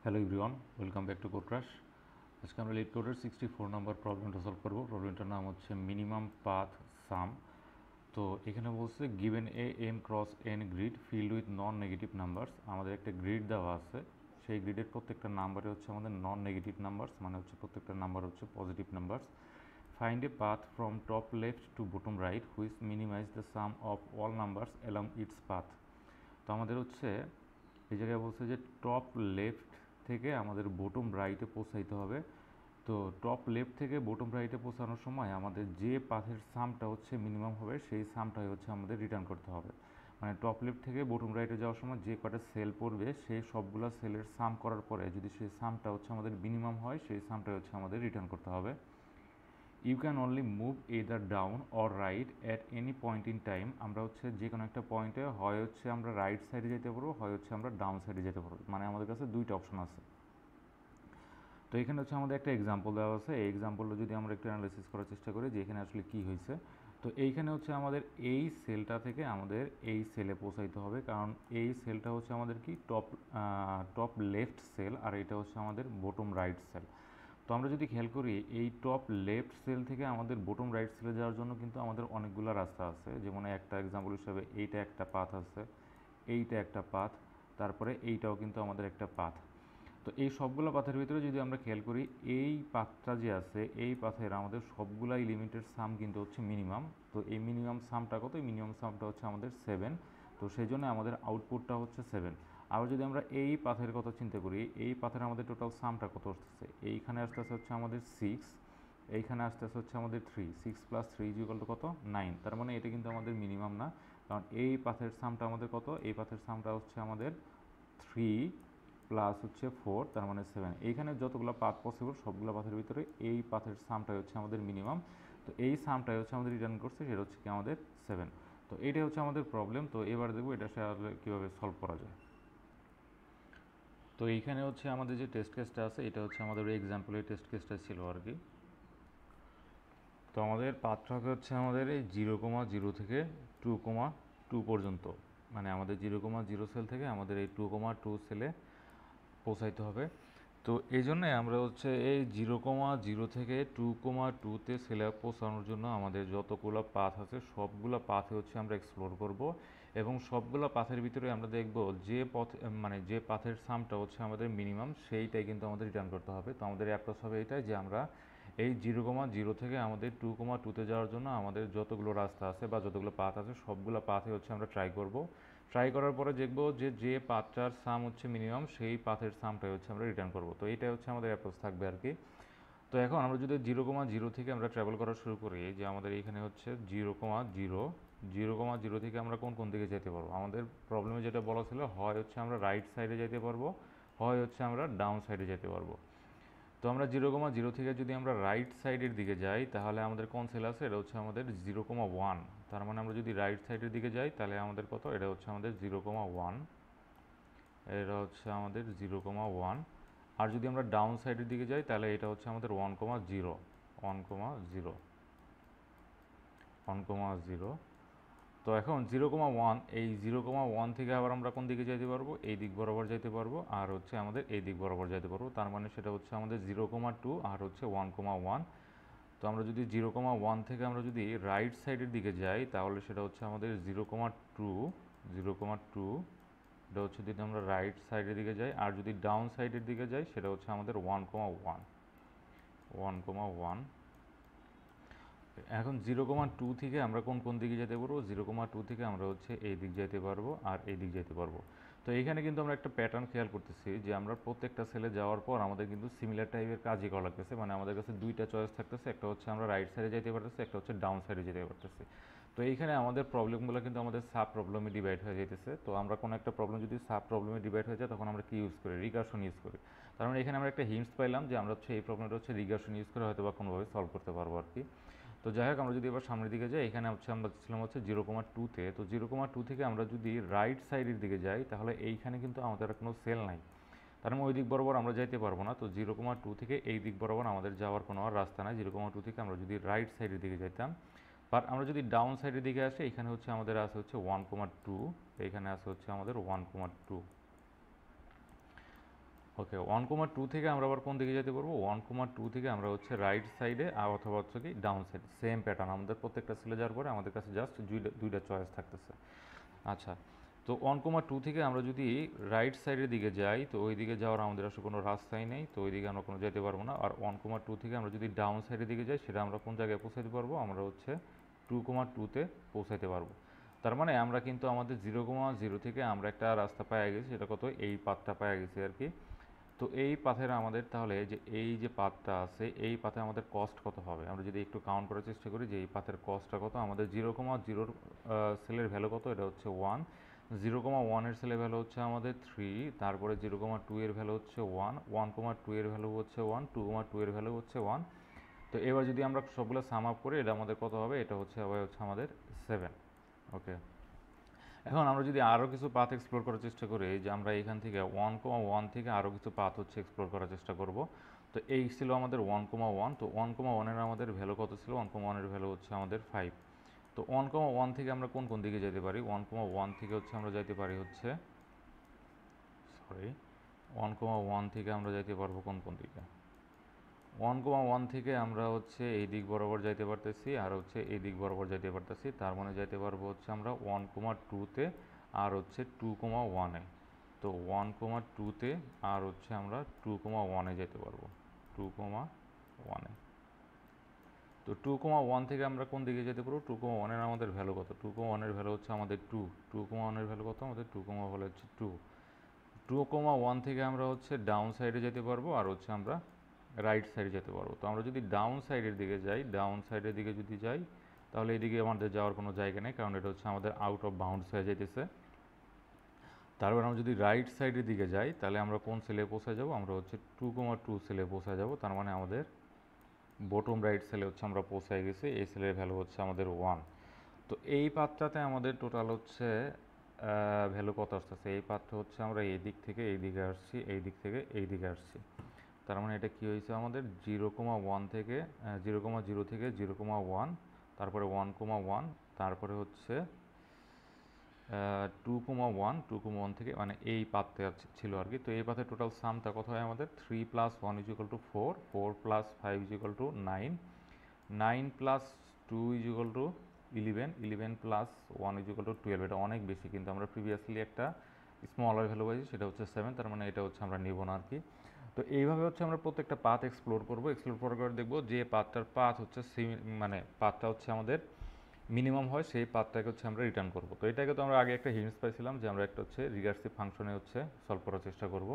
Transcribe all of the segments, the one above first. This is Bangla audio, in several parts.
Hello everyone, welcome back to Code Crash. আজকে আমরা লিড কোডের 64 নম্বর প্রবলেমটা সলভ করব। প্রবলেমটার নাম হচ্ছে মিনিমাম পাথ সাম। তো এখানে বলছে given a M cross N grid filled with non negative numbers. আমাদের একটা গ্রিড দেওয়া আছে, সেই গ্রিডের প্রত্যেকটা নাম্বারে হচ্ছে আমাদের নন নেগেটিভ নাম্বারস, মানে হচ্ছে প্রত্যেকটা নাম্বার হচ্ছে positive numbers. Find a path from top left to bottom right which minimize the sum of all numbers along its path. তো আমাদের হচ্ছে এই জায়গায় বলছে যে টপ লেফট থেকে আমাদের বটম রাইটে পৌঁছাইতে হবে। তো টপ লেফট থেকে বটম রাইটে পৌঁছানোর সময় আমাদের যে পাথের সামটা হচ্ছে মিনিমাম হবে সেই সামটাই হচ্ছে আমাদের রিটার্ন করতে হবে। মানে টপ লেফট থেকে বটম রাইটে যাওয়ার সময় যে কটা সেল পড়বে সেই সবগুলো সেলের সাম করার পরে যদি সেই সামটা হচ্ছে আমাদের মিনিমাম হয় সেই সামটাই হচ্ছে আমাদের রিটার্ন করতে হবে। You can only move either down or right at any point in time. আমরা হচ্ছে যে কোনো একটা পয়েন্টে হয় হচ্ছে আমরা রাইট সাইডে যেতে পারবো, হয় হচ্ছে আমরা ডাউন সাইডে যেতে পারবো, মানে আমাদের কাছে দুইটা অপশন আছে। তো এখানে হচ্ছে আমাদের একটা এক্সাম্পল দেওয়া আছে। এই এক্সাম্পলটা যদি আমরা একটু অ্যানালাইসিস করার চেষ্টা করি যে এখানে আসলে কী হয়েছে। তো এইখানে হচ্ছে আমাদের এই সেলটা থেকে আমাদের এই সেলে পৌঁছাইতে হবে, কারণ এই সেলটা হচ্ছে আমাদের কি টপ লেফট সেল, আর এটা হচ্ছে আমাদের বটম রাইট সেল। তো আমরা যদি খেয়াল করি এই টপ লেফট সেল থেকে আমাদের বটম রাইট সেলে যাওয়ার জন্য কিন্তু আমাদের অনেকগুলো রাস্তা আছে। যেমন একটা এক্সাম্পল হিসাবে এইটা একটা পাথ আছে, এইটা একটা পাথ, তারপরে এইটাও কিন্তু আমাদের একটা পাথ। তো এই সবগুলো পাথের ভিতরে যদি আমরা খেয়াল করি এই পাথটা যে আছে এই পাথের আমাদের সবগুলাই লিমিটের সাম কিন্তু হচ্ছে মিনিমাম। তো এই মিনিমাম সামটা কত? এই মিনিমাম সামটা হচ্ছে আমাদের 7। তো সেই জন্য আমাদের আউটপুটটা হচ্ছে 7। আবার যদি আমরা এই পাথের কথা চিন্তা করি, এই পাথের আমাদের টোটাল সামটা কত আসতেছে? এইখানে আসতেছে হচ্ছে আমাদের 6, এইখানে আসতেছে হচ্ছে আমাদের 3, 6 + 3 = কত? 9। তার মানে এটা কিন্তু আমাদের মিনিমাম না, কারণ এই পাথের সামটা আমাদের কত? এই পাথের সামটা হচ্ছে আমাদের 3 প্লাস হচ্ছে 4, তার মানে 7। এইখানে যতগুলো পাথ পসিবল সবগুলো পাথের ভিতরে এই পাথের সামটাই হচ্ছে আমাদের মিনিমাম। তো এই সামটাই হচ্ছে আমাদের রিটার্ন করছে, সেটা হচ্ছে কি আমাদের 7। তো এইটাই হচ্ছে আমাদের প্রবলেম। তো এবার দেখবো এটা আসলে কীভাবে সলভ করা যায়। তো এইখানে হচ্ছে আমাদের যে টেস্ট কেসটা আছে এটা হচ্ছে আমাদের ওই এক্সাম্পলের টেস্ট কেসটা ছিল আর কি। তো আমাদের পাথটা হচ্ছে আমাদের এই 0,0 থেকে 2,2 পর্যন্ত, মানে আমাদের 0,0 সেল থেকে আমাদের এই 2,2 সেলে পৌঁছাইতে হবে। তো এই জন্যে আমরা হচ্ছে এই 0,0 থেকে 2,2তে সেলে পৌঁছানোর জন্য আমাদের যতগুলো পাথ আছে সবগুলো পাথে হচ্ছে আমরা এক্সপ্লোর করব, এবং সবগুলো পাথের ভিতরে আমরা দেখব যে পথ মানে যে পাথের সামটা হচ্ছে আমাদের মিনিমাম সেইটাই কিন্তু আমাদের রিটার্ন করতে হবে। তো আমাদের অ্যাপ্রোচ হবে এইটাই যে আমরা এই 0,0 থেকে আমাদের 2,2তে যাওয়ার জন্য আমাদের যতগুলো রাস্তা আছে বা যতগুলো পাথ আছে সবগুলো পাথে হচ্ছে আমরা ট্রাই করব। ট্রাই করার পরে দেখব যে যে পাথটার সাম হচ্ছে মিনিমাম সেই পাথের সামটাই হচ্ছে আমরা রিটার্ন করব। তো এইটাই হচ্ছে আমাদের অ্যাপ্রোচ থাকবে আর কি। তো এখন আমরা যদি 0,0 থেকে আমরা ট্রাভেল করা শুরু করি, যে আমাদের এখানে হচ্ছে 0,0 থেকে আমরা কোন কোন দিকে যেতে পারবো। আমাদের প্রবলেমে যেটা বলা ছিল হয় হচ্ছে আমরা রাইট সাইডে যেতে পারবো, হয় হচ্ছে আমরা ডাউন সাইডে যেতে পারবো। তো আমরা 0,0 থেকে যদি আমরা রাইট সাইডের দিকে যাই তাহলে আমাদের কোন সেল আছে? এটা হচ্ছে আমাদের 0,1। তার মানে আমরা যদি রাইট সাইডের দিকে যাই তাহলে আমাদের কত? এটা হচ্ছে আমাদের 0,1, এটা হচ্ছে আমাদের 0,1। আর যদি আমরা ডাউন সাইডের দিকে যাই তাহলে এটা হচ্ছে আমাদের 1,0, 1,0, 1,0। তো এখন 0,1, এই 0,1 থেকে আবার আমরা কোন দিকে যেতে পারবো? এই দিক বরাবর যেতে পারবো, আর হচ্ছে আমাদের এই দিক বরাবর যেতে পারবো। তার মানে সেটা হচ্ছে আমাদের 0,2 আর হচ্ছে 1,1। তো আমরা যদি 0,1 থেকে আমরা যদি রাইট সাইডের দিকে যাই তাহলে সেটা হচ্ছে আমাদের 0,2, 0,2। এটা হচ্ছে যদি আমরা রাইট সাইডের দিকে যাই, আর যদি ডাউন সাইডের দিকে যাই সেটা হচ্ছে আমাদের 1,1, 1,1। এখন 0,2 থেকে আমরা কোন কোন দিকে যেতে পারবো? 0,2 থেকে আমরা হচ্ছে এই দিক যেতে পারবো আর এই দিক যেতে পারবো। তো এইখানে কিন্তু আমরা একটা প্যাটার্ন খেয়াল করতেছি যে আমরা প্রত্যেকটা সেলে যাওয়ার পর আমাদের কিন্তু সিমিলার টাইপের কাজই করা লাগতেছে, মানে আমাদের কাছে দুইটা চয়েস থাকতেছে, একটা হচ্ছে আমরা রাইট সাইডে যেতে পারতেছি, একটা হচ্ছে ডাউন সাইডে যেতে পারতেছি। তো এইখানে আমাদের প্রবলেমগুলো কিন্তু আমাদের সাব প্রবলেমে ডিভাইড হয়ে যেতেছে। তো আমরা কোনো একটা প্রবলেম যদি সাব প্রবলেমে ডিভাইড হয়ে যায় তখন আমরা কি ইউজ করি? রিকার্শন ইউজ করি। তার মানে এখানে আমরা একটা হিন্টস পাইলাম যে আমরা হচ্ছে এই প্রবলেমটা হচ্ছে রিকার্শন ইউজ করে হয়তো বা কোনোভাবে সলভ করতে পারবো আর কি। তো যাই হোক, আমরা যদি এবার সামনের দিকে যাই, এখানে হচ্ছে আমরা ছিলাম হচ্ছে 0,2তে। তো 0,2 থেকে আমরা যদি রাইট সাইডের দিকে যাই তাহলে এইখানে কিন্তু আমাদের কোনো সেল নাই, তার মানে ওই দিক বরাবর আমরা যাইতে পারবো না। তো 0,2 থেকে এই দিক বরাবর আমাদের যাওয়ার কোনো আর রাস্তা নাই। 0,2 থেকে আমরা যদি রাইট সাইডের দিকে যেতাম, বাট আমরা যদি ডাউন সাইডের দিকে আসি এখানে হচ্ছে আমাদের আছে হচ্ছে 1,2, এখানে আছে হচ্ছে আমাদের 1,2। ওকে, 1,2 থেকে আমরা আবার কোন দিকে যেতে পারবো? 1,2 থেকে আমরা হচ্ছে রাইট সাইডে অথবা হচ্ছে কি ডাউন সাইড, সেম প্যাটার্ন আমাদের প্রত্যেকটা সেলে যাওয়ার পরে আমাদের কাছে জাস্ট দুইটা চয়েস থাকতেছে। আচ্ছা, তো 1,2 থেকে আমরা যদি রাইট সাইডের দিকে যাই তো ওই দিকে যাওয়ার আমাদের আসলে কোনো রাস্তাই নেই, তো ওই দিকে আমরা কোনো যেতে পারবো না। আর 1,2 থেকে আমরা যদি ডাউন সাইডের দিকে যাই সেটা আমরা কোন জায়গায় পৌঁছাতে পারবো? আমরা হচ্ছে 2,2-তে পৌঁছাতে পারবো। তার মানে আমরা কিন্তু আমাদের 0,0 থেকে আমরা একটা রাস্তা পাওয়া গেছি, সেটা কত? এই পাথটা পাওয়া গেছি আর কি। তো এই পাথের আমাদের তাহলে যে এই যে পাথটা আছে এই পাথে আমাদের কস্ট কত হবে? আমরা যদি একটু কাউন্ট করার চেষ্টা করি যে এই পাথের কস্টটা কত, আমাদের 0,0 সেলের ভ্যালু কত? এটা হচ্ছে 1, 0,1 সেলের ভ্যালু হচ্ছে আমাদের 3, তারপরে 0,2 এর ভ্যালু হচ্ছে 1, 1,2 এর ভ্যালু হচ্ছে 1, 2,2 এর ভ্যালু হচ্ছে 1। তো এবার যদি আমরা সবগুলো সাম আপ করি এটা আমাদের কত হবে? এটা হচ্ছে আমাদের 7। ওকে, এখন আমরা যদি আরও কিছু পাথ এক্সপ্লোর করার চেষ্টা করি, যে আমরা এখান থেকে 1,1 থেকে আরও কিছু পাথ হচ্ছে এক্সপ্লোর করার চেষ্টা করব। তো এই ছিল আমাদের 1,1, তো 1,1 এর আমাদের ভ্যালু কত ছিল? 1,1 এর ভ্যালু হচ্ছে আমাদের 5। তো 1,1 থেকে আমরা কোন কোন দিকে যেতে পারি? 1,1 থেকে হচ্ছে আমরা যাইতে পারি হচ্ছে, সরি, 1,1 থেকে আমরা যাইতে পারবো কোন কোন দিকে? 1,1 থেকে আমরা হচ্ছে এই দিক বরাবর যাইতে পারতেছি আর হচ্ছে এই দিক বরাবর যাইতে পারতেছি, তার মানে যাইতে পারবো হচ্ছে আমরা 1,2-তে আর হচ্ছে 2,1-এ। তো 1,2-তে আর হচ্ছে আমরা 2,1-এ যেতে পারবো, 2,1-এ। তো 2,1 থেকে আমরা কোন দিকে যেতে পারবো? 2,1-এর আমাদের ভ্যালু কত? 2,1-এর ভ্যালু হচ্ছে আমাদের 2, 2,1-এর ভ্যালু কত? আমাদের 2,1 হচ্ছে 2। 2,1 থেকে আমরা হচ্ছে ডাউন সাইডে যেতে পারবো আর হচ্ছে আমরা রাইট সাইডে যেতে পারবো। তো আমরা যদি ডাউন সাইডের দিকে যাই, ডাউন সাইডের দিকে যদি যাই তাহলে এদিকে আমাদের যাওয়ার কোনো জায়গা নেই, কারণ এটা হচ্ছে আমাদের আউট অফ বাউন্ডস হয়ে যেতেছে। তারপর আমরা যদি রাইট সাইডের দিকে যাই তাহলে আমরা কোন সেলে পৌঁছে যাব? আমরা হচ্ছে 2,2 সেলে পৌঁছে যাব। তার মানে আমাদের বটম রাইট সেলে হচ্ছে আমরা পৌঁছায় গেছি, এই সেলের ভ্যালু হচ্ছে আমাদের 1। তো এই পাথটাতে আমাদের টোটাল হচ্ছে ভ্যালু কত আসতেছে? এই পাথটা হচ্ছে আমরা এই দিক থেকে এই দিকে আসছি, এই দিক থেকে এই দিকে আসছি। তার মানে এটা কী হয়েছে আমাদের? 0,1 থেকে 0,0 থেকে 0,1, তারপরে 1,1, তারপরে হচ্ছে 2,1 থেকে মানে এই পাথে ছিল আর কি। তো এই পাথের টোটাল সামটা কত হয় আমাদের? 3 + 1 = 4, 4 + 5 = 9, 9 + 2 = 11, 11 + 1 = 12। এটা অনেক বেশি, কিন্তু আমরা প্রিভিয়াসলি একটা স্মলার ভ্যালু পাইছি, সেটা হচ্ছে 7, তার মানে এটা হচ্ছে আমরা নেব না আর কি। তো এইভাবে হচ্ছে আমরা প্রত্যেকটা পাথ এক্সপ্লোর করবো, এক্সপ্লোর করার পর দেখবো যে পাথটার পাথ হচ্ছে মানে পাথটা হচ্ছে আমাদের মিনিমাম হয় সেই পাথটাকে হচ্ছে আমরা রিটার্ন করব। তো এটাকে তো আমরা আগে একটা হিন্টস পাইছিলাম যে আমরা একটা হচ্ছে রিকার্সিভ ফাংশনে হচ্ছে সলভ করার চেষ্টা করব।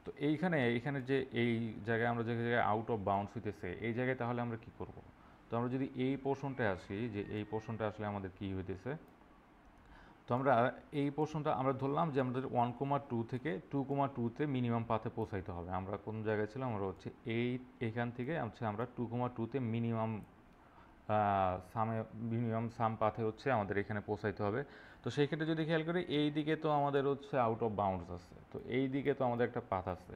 তো এইখানে যে এই জায়গায় আমরা যে জায়গায় আউট অফ বাউন্ডস হইতেছে এই জায়গায় তাহলে আমরা কি করব? তো আমরা যদি এই পোর্শনটায় আসি, যে এই পোর্শনটা আসলে আমাদের কি হইতেছে, তো আমরা এই পোর্শনটা আমরা ধরলাম যে আমাদের 1,2 থেকে 2,2-তে মিনিমাম পাথে পৌঁছাইতে হবে। আমরা কোন জায়গায় ছিলাম? আমরা হচ্ছে এইখান থেকে হচ্ছে আমরা 2,2-তে মিনিমাম মিনিমাম সাম পাথে হচ্ছে আমাদের এখানে পৌঁছাইতে হবে। তো সেই ক্ষেত্রে যদি খেয়াল করি এই দিকে তো আমাদের হচ্ছে আউট অফ বাউন্ডস আছে, তো এই দিকে তো আমাদের একটা পাথ আছে।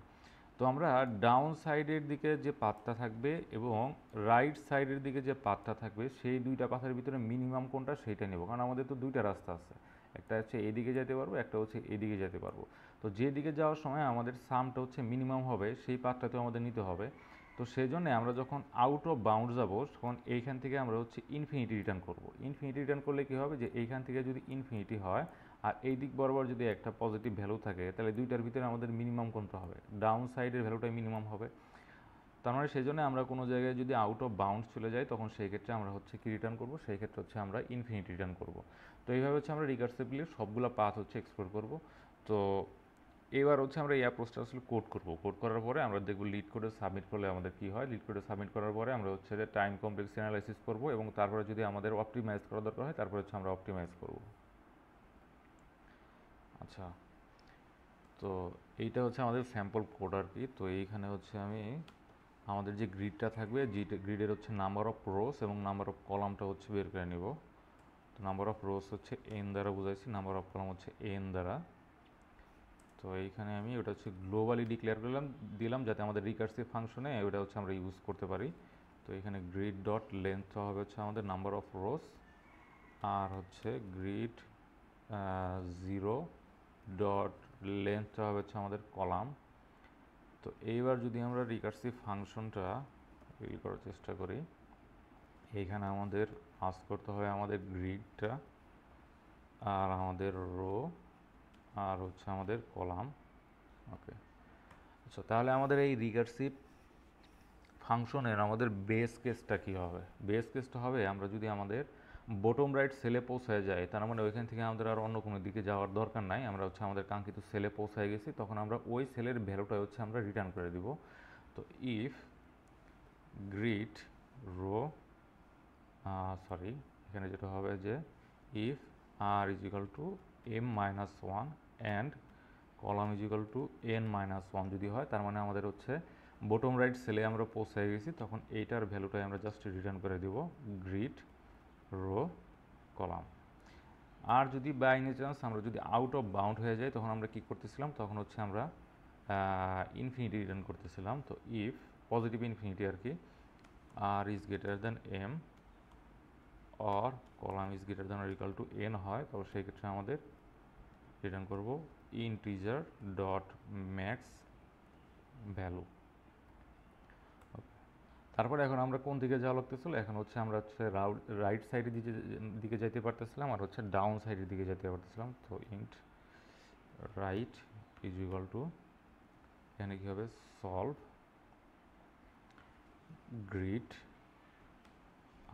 তো আমরা ডাউন সাইডের দিকে যে পাথটা থাকবে এবং রাইট সাইডের দিকে যে পাথটা থাকবে সেই দুইটা পাথের ভিতরে মিনিমাম কোনটা সেইটা নেব, কারণ আমাদের তো দুইটা রাস্তা আছে, একটা হচ্ছে এদিকে যেতে পারবো, একটা হচ্ছে এদিকে যেতে পারবো। তো যেদিকে যাওয়ার সময় আমাদের সামটা হচ্ছে মিনিমাম হবে সেই পাথটাতেও আমাদের নিতে হবে। তো সেই জন্য আমরা যখন আউট অফ বাউন্ড যাব তখন এইখান থেকে আমরা হচ্ছে ইনফিনিটি রিটার্ন করব। ইনফিনিটি রিটার্ন করলে কী হবে, যে এইখান থেকে যদি ইনফিনিটি হয় আর এই দিক বরাবর যদি একটা পজিটিভ ভ্যালু থাকে তাহলে দুইটার ভিতরে আমাদের মিনিমাম কোনটা হবে? ডাউন সাইডের ভ্যালুটাই মিনিমাম হবে। তার মানে সেই জন্য আমরা কোনো জায়গায় যদি আউট অফ বাউন্ডস চলে যাই তখন সেই ক্ষেত্রে আমরা হচ্ছে কি রিটার্ন করব? সেই ক্ষেত্রে হচ্ছে আমরা ইনফিনিটি রিটার্ন করব। তো এইভাবে হচ্ছে আমরা রিকার্সিভলি সবগুলো পাথ হচ্ছে এক্সপ্লোর করব। তো এবার হচ্ছে আমরা এই অ্যাপ্রোচটা আসলে কোড করব। কোড করার পরে আমরা দেখব লিড কোডে সাবমিট করলে আমাদের কী হয়। লিড কোডে সাবমিট করার পরে আমরা হচ্ছে যে টাইম কমপ্লেক্সিটি অ্যানালাইসিস করব এবং তারপরে যদি আমাদের অপটিমাইজ করা দরকার হয় তারপরে হচ্ছে আমরা অপটিমাইজ করব। আচ্ছা, তো এইটা হচ্ছে আমাদের স্যাম্পল কোড আর কি। তো এইখানে হচ্ছে আমি আমাদের যে গ্রিডটা থাকবে গ্রিডের হচ্ছে নাম্বার অফ রোস এবং নাম্বার অফ কলামটা হচ্ছে বের করে নিব। তো নাম্বার অফ রোস হচ্ছে এন দ্বারা বুঝাইছি, নাম্বার অফ কলাম হচ্ছে এন দ্বারা। তো এইখানে আমি ওটা হচ্ছে গ্লোবালি ডিক্লেয়ার দিলাম যাতে আমাদের রিকার্সিভ ফাংশনে ওটা হচ্ছে আমরা ইউজ করতে পারি। তো এখানে গ্রিড ডট লেন্থ হবে হচ্ছে আমাদের নাম্বার অফ রোস, আর হচ্ছে গ্রিড 0 ডট লেন্থটা হবে হচ্ছে আমাদের কলাম, তো এইবার যদি আমরা রিকার্সিভ ফাংশনটা তৈরি করার চেষ্টা করি, এইখানে আমাদের পাস করতে হয় আমাদের গ্রিডটা আর আমাদের রো আর হচ্ছে আমাদের কলাম। ওকে, আচ্ছা তাহলে আমাদের এই রিকার্সিভ ফাংশনের আমাদের বেস কেসটা কী হবে? বেস কেসটা হবে আমরা যদি আমাদের বটম রাইট সেলে পৌঁছায় যায়, তার মানে ওইখান থেকে আমাদের আর অন্য কোনো দিকে যাওয়ার দরকার নাই, আমরা হচ্ছে আমাদের কাঙ্ক্ষিত সেলে পৌঁছায় গেছি, তখন আমরা ওই সেলের ভ্যালুটা হচ্ছে আমরা রিটার্ন করে দিব। তো ইফ গ্রিড রো সরি এখানে যেটা হবে যে if R is equal to m minus one and column is equal to n minus one যদি হয়, তার মানে আমাদের হচ্ছে বটম রাইট সেলে আমরা পৌঁছে গেছি, তখন এইটার ভ্যালুটাই আমরা জাস্ট রিটার্ন করে দিব গ্রিড রো কলাম। আর যদি বাই এনি চান্স আমরা যদি আউট অফ বাউন্ড হয়ে যাই, তখন আমরা কী করতেছিলাম, তখন হচ্ছে আমরা ইনফিনিটি রিটার্ন করতেছিলাম। তো ইফ পজিটিভ ইনফিনিটি আর কি, R is greater than M or column is greater than or equal to N হয়, তবে সেই ক্ষেত্রে আমাদের রিটার্ন করব ইন্টিজার ডট ম্যাক্স ভ্যালু। তারপরে এখন আমরা কোন দিকে যাওয়া লাগতেছিল, এখন হচ্ছে আমরা হচ্ছে রাইট সাইডের দিকে যাইতে পারতেছিলাম আর হচ্ছে ডাউন সাইডের দিকে যেতে পারতেছিলাম। তো int right is equal two, এখানে কী হবে, সলভ গ্রিড,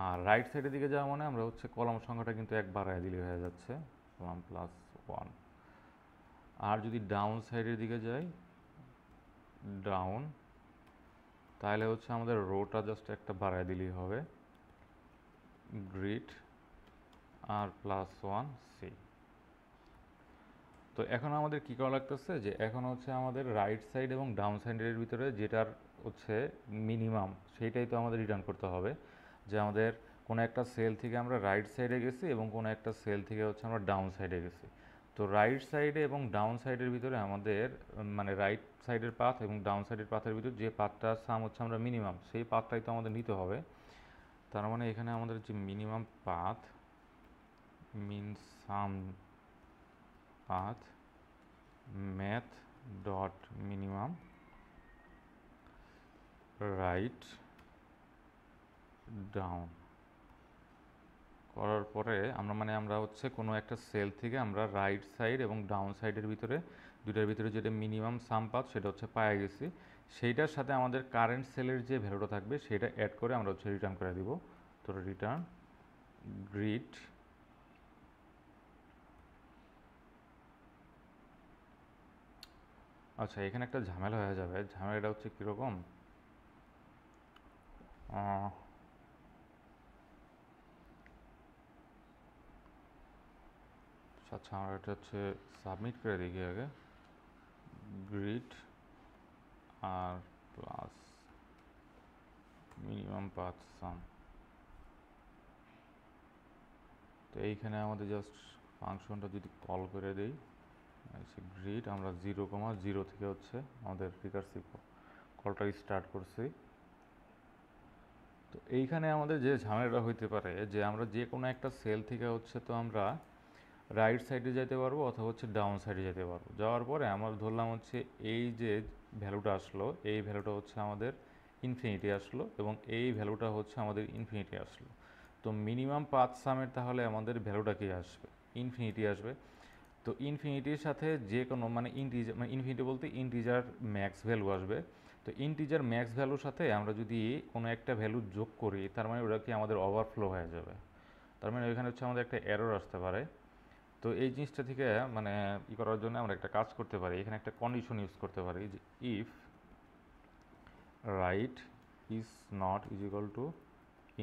আর রাইট সাইডের দিকে যাওয়া মানে আমরা হচ্ছে কলাম সংখ্যাটা কিন্তু এক বাড়ায় দিলে হয়ে যাচ্ছে কলাম প্লাস ওয়ান। আর যদি ডাউন সাইডের দিকে যাই, ডাউন, তাহলে হচ্ছে আমাদের রোটা জাস্ট একটা বাড়ায় দিলেই হবে গ্রিড আর প্লাস ওয়ান সি। তো এখন আমাদের কী করা লাগতেছে, যে এখন হচ্ছে আমাদের রাইট সাইড এবং ডাউন সাইডের ভিতরে যেটার হচ্ছে মিনিমাম, সেইটাই তো আমাদের রিটার্ন করতে হবে। যে আমাদের কোনো একটা সেল থেকে আমরা রাইট সাইডে গেছি এবং কোনো একটা সেল থেকে হচ্ছে আমরা ডাউন সাইডে গেছি। তো রাইট সাইডে এবং ডাউন সাইডের ভিতরে আমাদের মানে রাইট সাইডের পাথ এবং ডাউন সাইডের পাথের ভিতরে যে পাথটার সাম হচ্ছে আমরা মিনিমাম, সেই পাথটাই তো আমাদের নিতে হবে। তার মানে এখানে আমাদের যে minimum path means sum path math dot minimum right down করার পরে আমরা হচ্ছে কোনো একটা সেল থেকে আমরা রাইট সাইড এবং ডাউন সাইডের ভিতরে দুইটার ভিতরে যেটা মিনিমাম সাম পাথ সেটা হচ্ছে পাওয়া গেছি, সেইটার সাথে আমাদের কারেন্ট সেলের যে ভ্যালুটা থাকবে সেটা অ্যাড করে আমরা হচ্ছে রিটার্ন করে দিব। তো রিটার্ন গ্রিড আচ্ছা এখানে একটা ঝামেলা হয়ে যাবে, ঝামেলাটা হচ্ছে কীরকম, আচ্ছা আমরা এটা হচ্ছে সাবমিট করে দেখি আগে, গ্রিড আর প্লাস মিনিমাম পাথ সাম। তো এইখানে আমাদের জাস্ট ফাংশনটা যদি কল করে দেই, গ্রিড আমরা 0,0 থেকে হচ্ছে আমাদের রিকার্সিভ কলটা স্টার্ট করছি। তো এইখানে আমাদের যে ঝামেলাটা হইতে পারে, যে আমরা যে কোনো একটা সেল থেকে হচ্ছে তো আমরা রাইট সাইডে যেতে পারবো অথবা হচ্ছে ডাউন সাইডে যেতে পারবো। যাওয়ার পরে আমরা ধরলাম হচ্ছে এই যে ভ্যালুটা আসলো, এই ভ্যালুটা হচ্ছে আমাদের ইনফিনিটি আসলো এবং এই ভ্যালুটা হচ্ছে আমাদের ইনফিনিটি আসলো। তো মিনিমাম পাথ সামের তাহলে আমাদের ভ্যালুটা কি আসবে, ইনফিনিটি আসবে। তো ইনফিনিটির সাথে যে কোনো মানে ইন্টিজার, মানে ইনফিনিটি বলতে ইন্টিজার ম্যাক্স ভ্যালু আসবে। তো ইন্টিজার ম্যাক্স ভ্যালুর সাথে আমরা যদি কোনো একটা ভ্যালু যোগ করি, তার মানে ওটা কি আমাদের ওভারফ্লো হয়ে যাবে, তার মানে ওইখানে হচ্ছে আমাদের একটা এরর আসতে পারে। তো এই জিনিসটা থেকে মানে করার জন্য আমরা একটা কাজ করতে পারি, এখানে একটা কন্ডিশন ইউজ করতে পারি, যে if right is not is equal two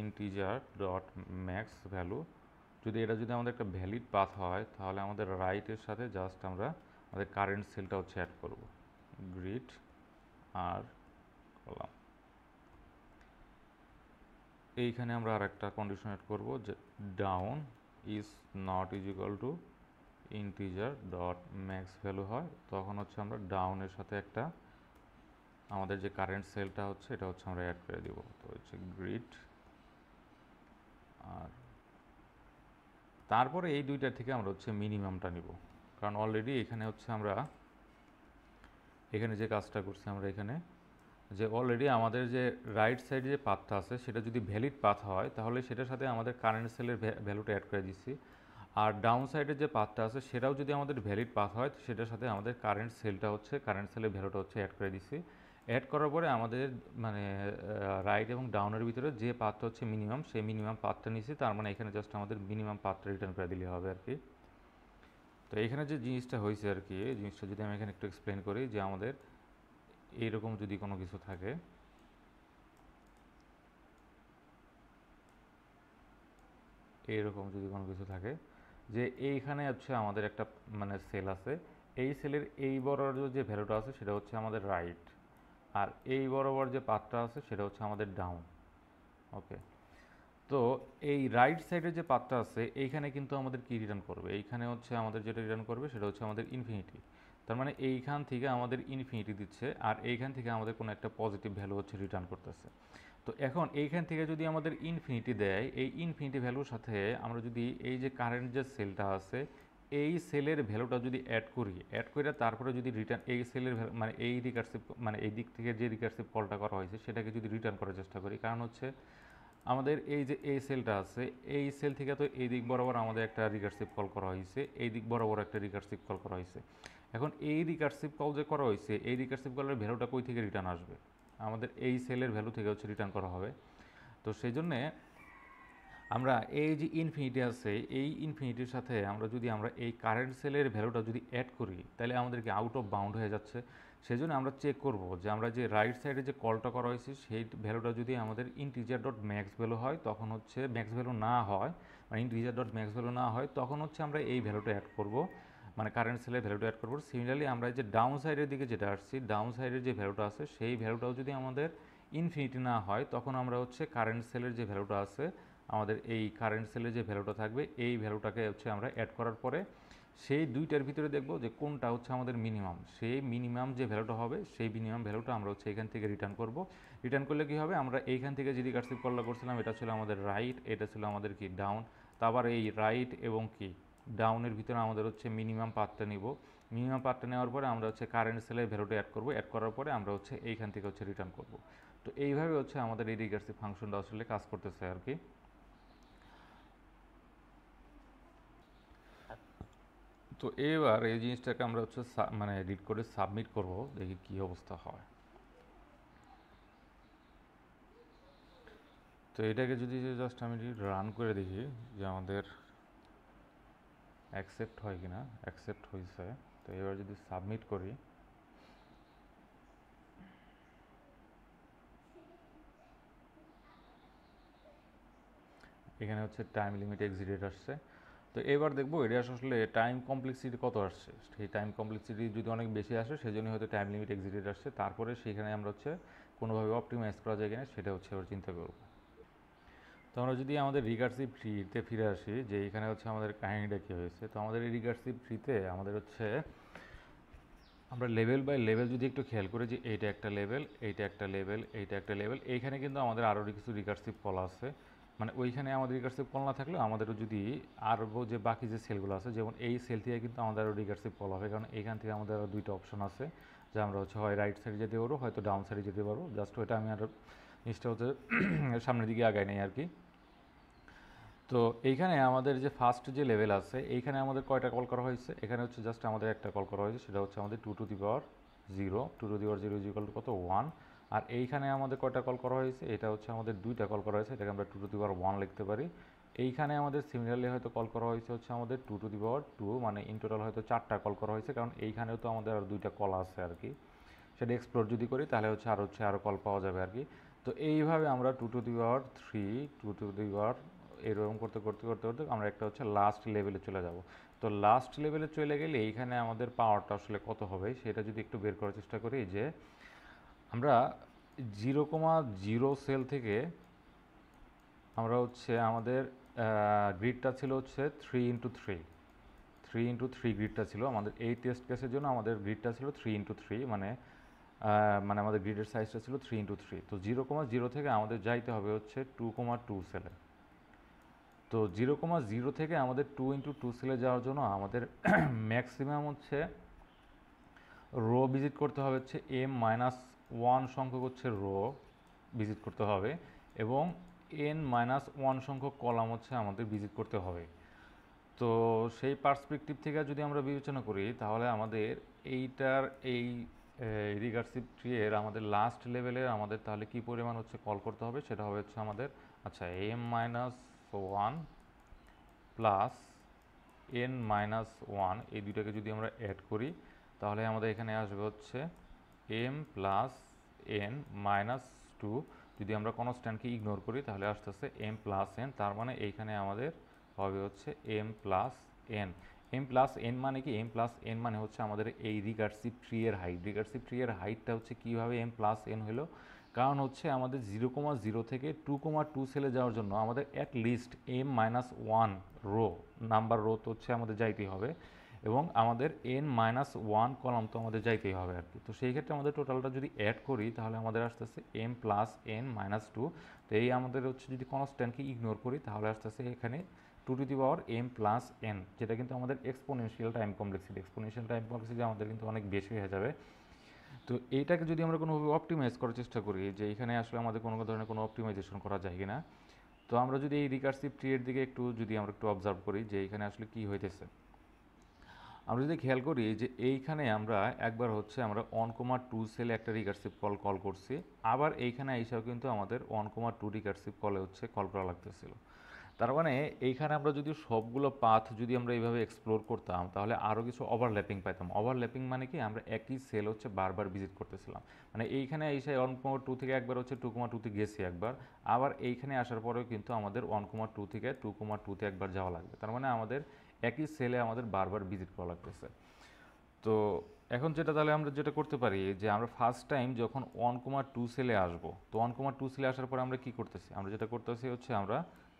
integer dot max value, যদি আমাদের একটা ভ্যালিড পাথ হয়, তাহলে আমাদের রাইটের সাথে জাস্ট আমরা আমাদের কারেন্ট সেলটা হচ্ছে অ্যাড করব, গ্রিড আর কলাম। এইখানে আমরা আর একটা কন্ডিশন অ্যাড করব, যে down is not is equal two integer dot max value হয়, তখন হচ্ছে আমরা ডাউনের সাথে একটা আমাদের যে কারেন্ট সেলটা হচ্ছে এটা হচ্ছে আমরা অ্যাড করে দিব। তো হচ্ছে গ্রিড আর তারপরে এই দুইটার থেকে আমরা হচ্ছে মিনিমামটা নিব, কারণ অলরেডি এখানে হচ্ছে আমরা এখানে যে কাজটা করছি আমরা এখানে, যে অলরেডি আমাদের যে রাইট সাইডে যে পাথটা আছে সেটা যদি ভ্যালিড পাথ হয় তাহলে সেটার সাথে আমাদের কারেন্ট সেলের ভ্যালুটা অ্যাড করে দিচ্ছি। আর ডাউন সাইডের যে পাথটা আছে সেটাও যদি আমাদের ভ্যালিড পাথ হয় সেটার সাথে আমাদের কারেন্ট সেলের ভ্যালুটা হচ্ছে অ্যাড করে দিচ্ছি। অ্যাড করার পরে আমাদের মানে রাইট এবং ডাউনের ভিতরে যে পাথটা হচ্ছে মিনিমাম, সেই মিনিমাম পাথটা নিচ্ছি, তার মানে এখানে জাস্ট আমাদের মিনিমাম পাথটা রিটার্ন করে দিলে হবে আর কি। তো এখানে যে জিনিসটা হয়েছে আর কি, এই জিনিসটা যদি আমি এখানে একটু এক্সপ্লেন করি, যে আমাদের এইরকম যদি কোনো কিছু থাকে, এইরকম যদি কোনো কিছু থাকে যে এইখানে হচ্ছে আমাদের একটা মানে সেল আছে, এই সেলের এই বরাবর যে ভ্যালুটা আছে সেটা হচ্ছে আমাদের রাইট, আর এই বরাবর যে পাথটা আছে সেটা হচ্ছে আমাদের ডাউন। ওকে, তো এই রাইট সাইডের যে পাথটা আছে এইখানে কিন্তু আমাদের কি রিটার্ন করবে, এইখানে হচ্ছে আমাদের যেটা রিটার্ন করবে সেটা হচ্ছে আমাদের ইনফিনিটি। তার মানে এইখান থেকে আমাদের ইনফিনিটি দিচ্ছে, আর এইখান থেকে আমাদের কোনো একটা পজিটিভ ভ্যালু হচ্ছে রিটার্ন করতেছে। তো এখন এইখান থেকে যদি আমাদের ইনফিনিটি দেয়, এই ইনফিনিটি ভ্যালুর সাথে আমরা যদি এই যে কারেন্ট যে সেলটা আছে এই সেলের ভ্যালুটা যদি অ্যাড করে তারপরে যদি রিটার্ন এই সেলের মানে এই রিকার্সিভ মানে এই দিক থেকে যে রিকার্সিভ কলটা করা হয়েছে সেটাকে যদি রিটার্ন করার চেষ্টা করি, কারণ হচ্ছে আমাদের এই যে এই সেলটা আছে এই সেল থেকে তো এই দিক বরাবর আমাদের একটা রিকার্সিভ কল করা হয়েছে, এই দিক বরাবর একটা রিকার্সিভ কল করা হয়েছে। এখন এই রিকার্সিভ কল যে করা হয়েছে এই রিকার্সিভ কলের ভ্যালুটা কই থেকে রিটার্ন আসবে, আমাদের এই সেলের ভ্যালু থেকে হচ্ছে রিটার্ন করা হবে। তো সেই জন্যে আমরা এই যে ইনফিনিটি আছে এই ইনফিনিটির সাথে আমরা এই কারেন্ট সেলের ভ্যালুটা যদি অ্যাড করি তাহলে আমাদেরকে আউট অফ বাউন্ড হয়ে যাচ্ছে। সেই জন্য আমরা চেক করব যে আমরা যে রাইট সাইডে যে কলটা করা হয়েছে সেই ভ্যালুটা যদি আমাদের ইন্টিজার ডট ম্যাক্স ভ্যালু হয়, তখন হচ্ছে ম্যাক্স ভ্যালু না হয়, মানে ইন্টিজার ডট ম্যাক্স ভ্যালু না হয়, তখন হচ্ছে আমরা এই ভ্যালুটা অ্যাড করব, মানে কারেন্ট সেলের ভ্যালুটা অ্যাড করবো। সিমিলারলি আমরা যে ডাউন সাইডের দিকে যেটা আসছি, ডাউন সাইডের যে ভ্যালুটা আছে সেই ভ্যালুটাও যদি আমাদের ইনফিনিটি না হয়, তখন আমরা হচ্ছে কারেন্ট সেলের যে ভ্যালুটা আছে আমাদের এই কারেন্ট সেলের যে ভ্যালুটা থাকবে এই ভ্যালুটাকে হচ্ছে আমরা অ্যাড করার পরে সেই দুইটার ভিতরে দেখব যে কোনটা হচ্ছে আমাদের মিনিমাম, সেই মিনিমাম যে ভ্যালুটা হবে সেই মিনিমাম ভ্যালুটা আমরা হচ্ছে এখান থেকে রিটার্ন করব। রিটার্ন করলে কী হবে, আমরা এইখান থেকে যে রিকার্সিভ কলটা করছিলাম এটা ছিল আমাদের রাইট, এটা ছিল আমাদের কি ডাউন, তারপর এই রাইট এবং কি ডাউনের ভিতরে আমাদের হচ্ছে মিনিমাম পাথটা নিব। মিনিমাম পাথটা নেওয়ার পরে আমরা হচ্ছে কারেন্ট সেলের ভ্যালুটা অ্যাড করব, অ্যাড করার পরে আমরা হচ্ছে এইখান থেকে হচ্ছে রিটার্ন করব। তো এইভাবে হচ্ছে আমাদের এই রিকার্সিভ ফাংশনটা আসলে কাজ করতেছে আর কি। তো এবার এই জিনিসটাকে আমরা হচ্ছে মানে এডিট করে সাবমিট করব, দেখি কি অবস্থা হয়। তো এটাকে যদি জাস্ট আমি রান করে দেখি যে আমাদের অ্যাকসেপ্ট হয় কিনা, অ্যাকসেপ্ট হয়েছে। তো এবার যদি সাবমিট করি, এখানে হচ্ছে টাইম লিমিট এক্সিডেড আসছে। তো এবার দেখবো এটা আসলে টাইম কমপ্লেক্সিটি কত আসছে, সেই টাইম কমপ্লেক্সিটি যদি অনেক বেশি আসে সেজন্য হয়তো টাইম লিমিট এক্সিডেড আসছে। তারপরে সেখানে আমরা হচ্ছে কোনোভাবে অপটিমাইজ করা যায় কিনা সেটা হচ্ছে এবার চিন্তা করবো। তো আমরা যদি আমাদের রিকার্সিভ ট্রিতে ফিরে আসি, যে এখানে হচ্ছে আমাদের কাহিনিটা কী হয়েছে। তো আমাদের এই রিকার্সিভ ট্রিতে আমাদের হচ্ছে আমরা লেভেল বাই লেভেল যদি একটু খেয়াল করি, যে এইটা একটা লেভেল, এইটা একটা লেভেল, এইটা একটা লেভেল, এইখানে কিন্তু আমাদের আরও কিছু রিকার্সিভ কল আছে। মানে ওইখানে আমাদের রিকার্সিভ কল না থাকলেও আমাদেরও যদি আরও যে বাকি যে সেলগুলো আছে, যেমন এই সেল থেকে কিন্তু আমাদের আরও রিকার্সিভ কল হবে, কারণ এইখান থেকে আমাদের আরও দুইটা অপশন আছে, যে আমরা হচ্ছে হয় রাইট সাইডে যেতে পারবো, হয়তো ডাউন সাইডে যেতে পারবো। জাস্ট ওইটা আমি আর জিনিসটা হচ্ছে সামনের দিকে আগাই নেই আর কি। তো এইখানে আমাদের যে ফার্স্ট যে লেভেল আছে এইখানে আমাদের কয়টা কল করা হয়েছে, এখানে হচ্ছে জাস্ট আমাদের একটা কল করা হয়েছে, সেটা হচ্ছে আমাদের 2 to the power 0, 2 to the power 0 equal to কত 1। আর এইখানে আমাদের কয়টা কল করা হয়েছে, এটা হচ্ছে আমাদের দুইটা কল করা হয়েছে, এটাকে আমরা 2 টু দি পাওয়ার 1 লিখতে পারি। এইখানে আমাদের সিমিলারলি হয়তো কল করা হয়েছে হচ্ছে আমাদের 2 টু দি পাওয়ার 2, মানে ইন টোটাল হয়তো 4টা কল করা হয়েছে, কারণ এইখানেও তো আমাদের আর দুইটা কল আছে আর কি। সেটা এক্সপ্লোর যদি করি তাহলে হচ্ছে আরও কল পাওয়া যাবে আর কি। তো এইভাবে আমরা 2 to the power 3, 2 to the পাওয়ার এরকম করতে করতে করতে করতে আমরা একটা হচ্ছে লাস্ট লেভেলে চলে যাব। তো লাস্ট লেভেলে চলে গেলে এইখানে আমাদের পাওয়ারটা আসলে কত হবে সেটা যদি একটু বের করার চেষ্টা করি, যে আমরা 0,0 সেল থেকে আমরা হচ্ছে আমাদের গ্রিডটা ছিল হচ্ছে 3x3, 3x3 গ্রিডটা ছিল আমাদের এই টেস্ট কেসের জন্য। আমাদের গ্রিডটা ছিল 3x3, মানে আমাদের গ্রিডের সাইজটা ছিল 3x3। তো 0,0 থেকে আমাদের যাইতে হবে হচ্ছে 2,2 সেলে। তো 0,0 থেকে আমাদের 2x2 সেলে যাওয়ার জন্য আমাদের ম্যাক্সিমাম হচ্ছে রো ভিজিট করতে হবে হচ্ছে m-1 সংখ্যক হচ্ছে রো ভিজিট করতে হবে এবং n-1 সংখ্যক কলাম হচ্ছে আমাদের ভিজিট করতে হবে। তো সেই পার্সপেক্টিভ থেকে যদি আমরা বিবেচনা করি তাহলে আমাদের এইটার এই রিকার্সিভ ট্রি এর আমাদের লাস্ট লেভেলের আমাদের তাহলে কি পরিমাণ হচ্ছে কল করতে হবে সেটা হবে হচ্ছে আমাদের আচ্ছা m-1 প্লাস n-1 এই দুইটাকে যদি আমরা অ্যাড করি তাহলে আমাদের এখানে আসবে হচ্ছে m প্লাস n-2। যদি আমরা কনস্ট্যান্টকে ইগনোর করি তাহলে আসতেছে m প্লাস n, তার মানে এইখানে আমাদের হবে হচ্ছে m plus n। m plus n মানে কি? m প্লাস n মানে হচ্ছে আমাদের এই রিকার্সিভ ট্রি এর হাইট। রিকার্সিভ ট্রি এর হাইটটা হচ্ছে কীভাবে m প্লাস n হলো, কারণ হচ্ছে আমাদের 0,0 থেকে 2,2 সেলে যাওয়ার জন্য আমাদের at least m-1 rho number rho তো হচ্ছে আমাদের যাইতেই হবে এবং আমাদের n-1 কলাম তো আমাদের যাইতেই হবে আর কি। তো সেই ক্ষেত্রে আমাদের টোটালটা যদি অ্যাড করি তাহলে আমাদের আসতেছে m প্লাস n-2। তো এই আমাদের হচ্ছে যদি কনস্ট্যান্টকে ইগনোর করি তাহলে আসতেছে এখানে 2m প্লাস n, যেটা কিন্তু আমাদের exponential time complexity. Exponential time complexity আমাদের কিন্তু অনেক বেশি হয়ে যাবে। তো এইটাকে যদি আমরা কোনোভাবে অপটিমাইজ করার চেষ্টা করি যে এখানে আসলে আমাদের কোনো ধরনের কোনো অপটিমাইজেশন করা যায় কিনা, তো আমরা যদি এই রিকার্সিভ ট্রি এর দিকে যদি আমরা একটু অবজার্ভ করি যে এখানে আসলে কি হইতেছে, আমরা যদি খেয়াল করি যে এইখানে আমরা একবার হচ্ছে আমরা 1,2 সেলে একটা রিকার্সিভ কল করছি, আবার এইখানে আইসাও কিন্তু আমাদের 1,2 রিকার্সিভ কলে হচ্ছে কল করা লাগতেছিল। তার মানে এইখানে আমরা যদি সবগুলো পাথ যদি আমরা এইভাবে এক্সপ্লোর করতাম তাহলে আরও কিছু ওভারল্যাপিং পাইতাম। ওভারল্যাপিং মানে কি? আমরা একই সেল হচ্ছে বারবার ভিজিট করতেছিলাম। মানে এইখানে এসে 1,2 থেকে একবার হচ্ছে 2,2তে গেছি একবার, আবার এইখানে আসার পরেও কিন্তু আমাদের 1,2 থেকে 2,2তে একবার যাওয়া লাগবে। তার মানে আমাদের একই সেলে আমাদের বারবার ভিজিট করা লাগতেছে। তো এখন যেটা তাহলে আমরা যেটা করতে পারি যে আমরা ফার্স্ট টাইম যখন 1,2 সেলে আসবো, তো 1,2 সেলে আসার পরে আমরা কি করতেছি? আমরা যেটা করতেছি হচ্ছে আমরা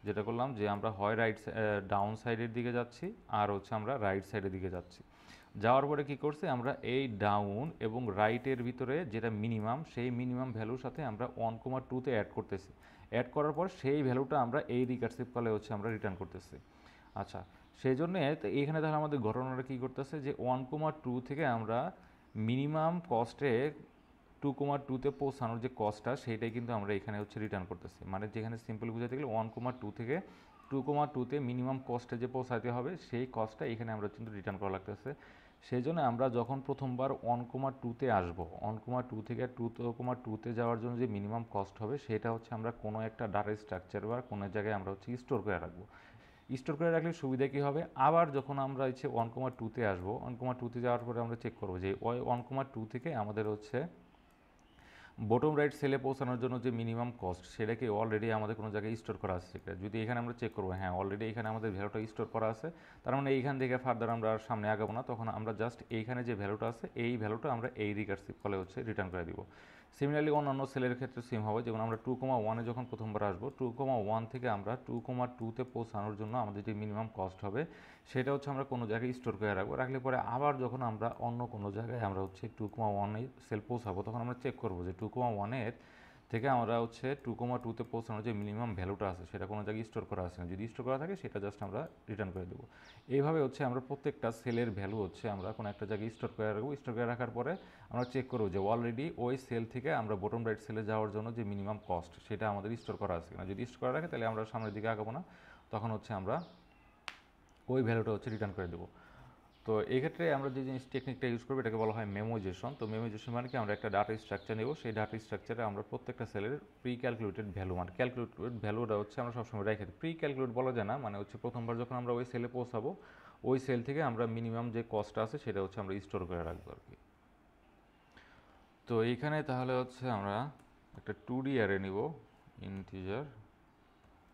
যেটা করলাম যে আমরা হয় ডাউন সাইডের দিকে যাচ্ছি আর হচ্ছে আমরা রাইট সাইডের দিকে যাচ্ছি। যাওয়ার পরে কি করছি আমরা এই ডাউন এবং রাইটের ভিতরে যেটা মিনিমাম সেই মিনিমাম ভ্যালুর সাথে আমরা 1,2তে অ্যাড করতেছি। অ্যাড করার পর সেই ভ্যালুটা আমরা এই রিকার্সিভ কলে হচ্ছে আমরা রিটার্ন করতেছি। আচ্ছা, সেই জন্যে এখানে তাহলে আমাদের ঘটনাটা কী করতেছে যে 1,2 থেকে আমরা মিনিমাম কস্টে 2,2তে পৌঁছানোর যে কস্টটা সেইটাই কিন্তু আমরা এখানে হচ্ছে রিটার্ন করতেছি। মানে যেখানে সিম্পল বুঝাতে গেলে 1,2 থেকে 2,2তে মিনিমাম কস্টে যে পৌঁছাতে হবে সেই কস্টটা এখানে আমরা কিন্তু রিটার্ন করা লাগতেছে। সেই জন্য আমরা যখন প্রথমবার 1,2তে আসবো, 1,2 থেকে 2,2তে যাওয়ার জন্য যে মিনিমাম কস্ট হবে সেটা হচ্ছে আমরা কোনো একটা ডাটা স্ট্রাকচার বা কোনো জায়গায় আমরা হচ্ছে স্টোর করে রাখবো। স্টোর করে রাখলে সুবিধা কী হবে, আবার যখন আমরা হচ্ছে 1,2তে আসবো, 1,2তে যাওয়ার পরে আমরা চেক করবো যে ওই 1,2 থেকে আমাদের হচ্ছে বটম রাইট সেলে পৌঁছানোর জন্য যে মিনিমাম কস্ট সেটাকে অলরেডি আমাদের কোনো জায়গায় স্টোর করা আছে। যদি এখানে আমরা চেক করবো হ্যাঁ অলরেডি এখানে আমাদের ভ্যালুটা স্টোর করা আছে, তার মানে এইখান থেকে ফার্দার আমরা আর সামনে আগাবো না, তখন আমরা জাস্ট এইখানে যে ভ্যালুটা আছে এই ভ্যালুটা আমরা এই রিকার্সিভ কলে হচ্ছে রিটার্ন করে দিব। সিমিলারলি অন্যান্য সেলের ক্ষেত্রে সেম হবে, যেমন আমরা 2,1-এ যখন প্রথমবার আসবো 2,1 থেকে আমরা 2,2তে পৌঁছানোর জন্য আমাদের যে মিনিমাম কস্ট হবে সেটা হচ্ছে আমরা কোনো জায়গায় স্টোর করে রাখবো। রাখলে পরে আবার যখন আমরা অন্য কোনো জায়গায় আমরা হচ্ছে 2,1-এ সেল পৌঁছাবো তখন আমরা চেক করবো যে 2,1-এর থেকে আমরা হচ্ছে 2,2তে পৌঁছানোর যে মিনিমাম ভ্যালুটা আছে সেটা কোনো জায়গায় স্টোর করা আছে না, যদি স্টোর করা থাকে সেটা জাস্ট আমরা রিটার্ন করে দেবো। এইভাবে হচ্ছে আমরা প্রত্যেকটা সেলের ভ্যালু হচ্ছে আমরা কোনো একটা জায়গায় স্টোর করে রাখবো। স্টোর করে রাখার পরে আমরা চেক করবো যে অলরেডি ওই সেল থেকে আমরা বটম রাইট সেলে যাওয়ার জন্য যে মিনিমাম কস্ট সেটা আমাদের স্টোর করা আছে কিনা। যদি স্টোর করা রাখে তাহলে আমরা সামনের দিকে আগাবো না, তখন হচ্ছে আমরা ওই ভ্যালুটা হচ্ছে রিটার্ন করে দেবো। তো এই ক্ষেত্রে আমরা যে জিনিস টেকনিকটা ইউজ করবো এটাকে বলা হয় মেমোইজেশন। তো মেমোইজেশন মানে কি, আমরা একটা ডাটা স্ট্রাকচার নেব, সেই ডাটা স্ট্রাকচারে আমরা প্রত্যেকটা সেলের প্রি ক্যালকুলেটেড ভ্যালু, মানে ক্যালকুলেটেড ভ্যালুটা হচ্ছে আমরা সবসময় রেখে দিই। প্রি ক্যালকুলেট বলা যায় না, মানে হচ্ছে প্রথমবার যখন আমরা ওই সেলে পৌঁছাবো ওই সেল থেকে আমরা মিনিমাম যে কস্টটা আছে সেটা হচ্ছে আমরা স্টোর করে রাখবো আর কি। তো এইখানে তাহলে হচ্ছে আমরা একটা 2D অ্যারে নিব ইন্টিজার,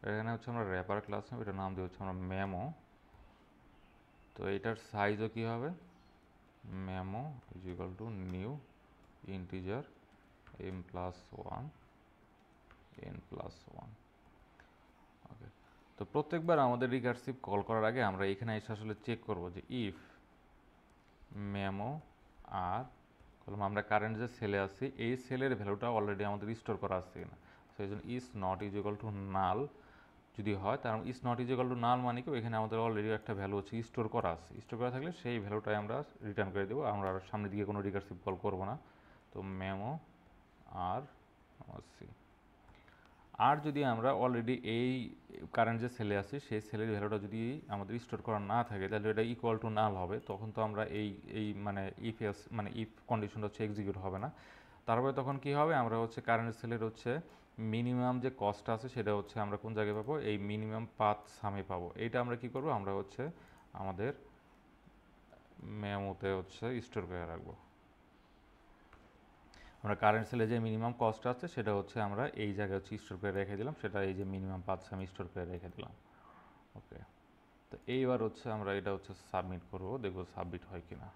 এখানে হচ্ছে আমরা র্যাপার ক্লাস নেব, এটার নাম দিয়ে হচ্ছে আমরা মেমো। তো এটার সাইজও কী হবে, memo is equal two new integer m+1 n+1। ওকে, তো প্রত্যেকবার আমাদের রিকার্সিভ কল করার আগে আমরা এখানে এসে আসলে চেক করব যে ইফ মেমো আর কলম আমরা কারেন্ট যে সেলে আছি এই সেলের ভ্যালুটা অলরেডি আমাদের স্টোর করা আছে কিনা। সো এই জন্য is not is equal to null, যদি হয় তার is not equal to null মানে কি এখানে আমাদের অলরেডি একটা ভ্যালু হচ্ছে স্টোর করা আছে, স্টোর করা থাকলে সেই ভ্যালুটাই আমরা রিটার্ন করে দেবো, আমরা আর সামনের দিকে কোনো রিকার্সিভ কল করবো না। তো মেমো আর সি। আর যদি আমরা অলরেডি এই কারেন্ট যে সেলে আছে সেই সেলের ভ্যালুটা যদি আমাদের স্টোর করা না থাকে তাহলে এটা ইকুয়াল টু নাল হবে, তখন তো আমরা এই মানে ইফ এস মানে ইফ কন্ডিশনটা হচ্ছে এক্সিকিউট হবে না। তারপরে তখন কি হবে, আমরা হচ্ছে কারেন্ট সেলের হচ্ছে মিনিমাম যে কস্ট আছে সেটা হচ্ছে আমরা কোন জায়গায় পাবো, এই মিনিমাম পাথ সামে পাবো। এইটা আমরা কি করব, আমরা হচ্ছে আমাদের মেমোতে হচ্ছে স্টোর করে রাখবো। আমরা কারেন্ট সেলে যে মিনিমাম কস্ট আছে সেটা হচ্ছে আমরা এই জায়গায় হচ্ছে স্টোর করে রেখে দিলাম, সেটা এই যে মিনিমাম পাথ আমি স্টোর করে রেখে দিলাম। ওকে, তো এইবার হচ্ছে আমরা এটা হচ্ছে সাবমিট করব, দেখবো সাবমিট হয় কিনা।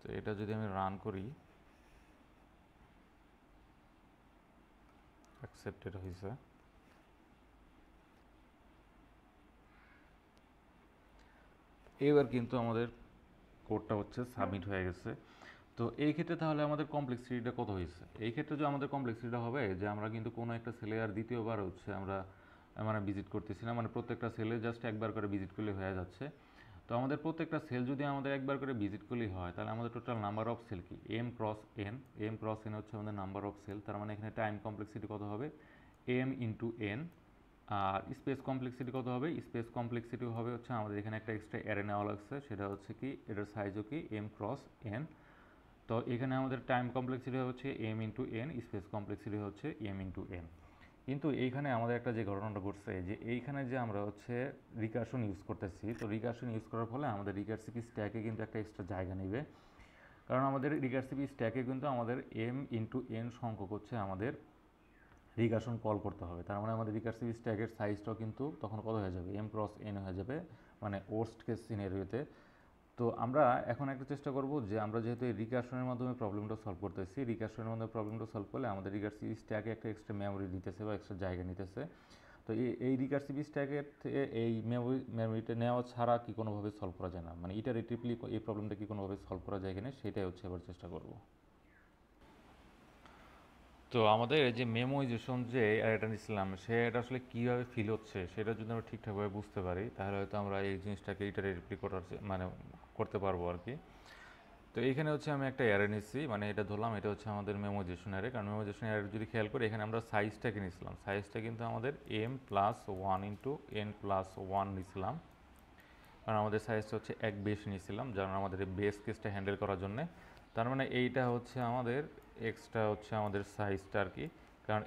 তো এটা যদি আমি রান করি, অ্যাকসেপ্টেড হয়েছে। এবার কিন্তু আমাদের কোডটা হচ্ছে সাবমিট হয়ে গেছে। তো এই ক্ষেত্রে তাহলে আমাদের কমপ্লেক্সিটিটা কত হয়েছে? এই ক্ষেত্রে যে আমাদের কমপ্লেক্সিটিটা হবে যে আমরা কিন্তু কোনো একটা সেলে আর দ্বিতীয়বার হচ্ছে আমরা মানে ভিজিট করতেছি না, মানে প্রত্যেকটা সেলে জাস্ট একবার করে ভিজিট করলে হয়ে যাচ্ছে। তো আমাদের প্রত্যেকটা সেল যদি আমাদের একবার করে ভিজিট করলেই হয় তাহলে আমাদের টোটাল নাম্বার অফ সেল কি M cross N, M cross N হচ্ছে আমাদের নাম্বার অফ সেল, তার মানে এখানে টাইম কমপ্লেক্সিটি কত হবে, এম ইন্টু এন। আর স্পেস কমপ্লেক্সিটি কত হবে, স্পেস কমপ্লেক্সিটি হবে হচ্ছে আমাদের এখানে একটা এক্সট্রা অ্যারে নেওয়া লাগছে, সেটা হচ্ছে কি এটার সাইজও কি এম ক্রস এন। তো এখানে আমাদের টাইম কমপ্লেক্সিটি হচ্ছে M into N, space complexity হচ্ছে এম ইন্টু এন। কিন্তু এইখানে আমাদের একটা যে ঘটনাটা ঘটছে যে এইখানে যে আমরা হচ্ছে রিকার্শন ইউজ করতেছি, তো রিকার্শন ইউজ করার ফলে আমাদের রিকার্সিভ স্ট্যাকে কিন্তু একটা এক্সট্রা জায়গা নেবে, কারণ আমাদের রিকার্সিভ স্ট্যাকে কিন্তু আমাদের এম ইন্টু এন সংখ্যক হচ্ছে আমাদের রিকার্শন কল করতে হবে। তার মানে আমাদের রিকার্সিভ স্ট্যাকের সাইজটাও কিন্তু তখন কত হয়ে যাবে, এম ক্রস এন হয়ে যাবে, মানে ওর্স্ট কেস সিনারিওতে। তো আমরা এখন একটা চেষ্টা করব যে আমরা যেহেতু এই রিকার্শনের মাধ্যমে প্রবলেমটা সলভ করতেছি, রিকার্শনের মাধ্যমে প্রবলেমটা সলভ করলে আমাদের রিকার্সিভ স্ট্যাকে একটা এক্সট্রা মেমোরি দিতেছে বা এক্সট্রা জায়গা নিতেছে। তো এই রিকার্সিভ স্ট্যাকের এই মেমোরিটা নেওয়া ছাড়া কি কোনোভাবে সলভ করা যায় না, মানে ইটারেটিভলি এই প্রবলেমটা কি কোনোভাবে সলভ করা যায় কিনা সেটাই হচ্ছে এবার চেষ্টা করব। তো আমাদের যে মেমোইজেশন যে এটা নিচ্ছিলাম সেটা আসলে কীভাবে ফিল হচ্ছে সেটা যদি আমরা ঠিকঠাকভাবে বুঝতে পারি তাহলে হয়তো আমরা এই জিনিসটাকে ইটারেটিভলি করার মানে করতে পারবো আর কি। তো এইখানে হচ্ছে আমি একটা অ্যারে নিচ্ছি, মানে এটা ধরলাম এটা হচ্ছে আমাদের মেমোইজেশন অ্যারে, কারণ মেমোইজেশন অ্যারে যদি খেয়াল করি এখানে আমরা সাইজটাকে নিয়েছিলাম, সাইজটা কিন্তু আমাদের M plus one into N plus one নিয়েছিলাম, কারণ আমাদের সাইজটা হচ্ছে এক বেশ নিয়েছিলাম যেন আমাদের এই বেস কেসটা হ্যান্ডেল করার জন্যে। তার মানে এইটা হচ্ছে আমাদের এক্সট্রা হচ্ছে আমাদের সাইজটা আর কি, কারণ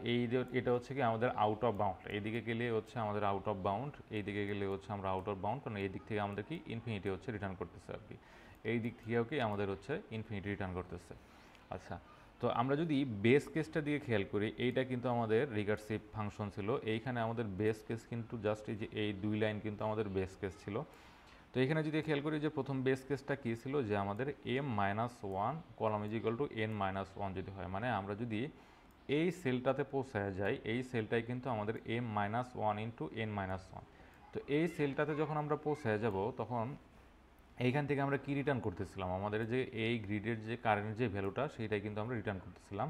এটা হচ্ছে কি আমাদের আউট অফ বাউন্ড, এইদিকে গেলে হচ্ছে আমাদের আউট অফ বাউন্ড, এইদিকে গেলে হচ্ছে আমরা আউট অফ বাউন্ড, কারণ এই দিক থেকে আমাদের কি ইনফিনিটি হচ্ছে রিটার্ন করতেছে আর কি, এই দিক থেকেও কি আমাদের হচ্ছে ইনফিনিটি রিটার্ন করতেছে। আচ্ছা, তো আমরা যদি বেস কেসটা দিয়ে খেয়াল করি, এইটা কিন্তু আমাদের রিকার্সিভ ফাংশন ছিল, এইখানে আমাদের বেস কেস কিন্তু জাস্ট এই যে এই দুই লাইন কিন্তু আমাদের বেস কেস ছিল। তো এখানে যদি খেয়াল করি যে প্রথম বেস কেসটা কী ছিল, যে আমাদের M minus one column is equal to N minus one যদি হয়, মানে আমরা যদি এই সেলটাতে পৌঁছায় যাই, এই সেলটাই কিন্তু আমাদের M minus one into N minus one. তো এই সেলটাতে যখন আমরা পৌঁছায় যাব তখন এইখান থেকে আমরা কি রিটার্ন করতেছিলাম, আমাদের যে এই গ্রিডের যে কারেন্ট যে ভ্যালুটা সেইটাই কিন্তু আমরা রিটার্ন করতেছিলাম।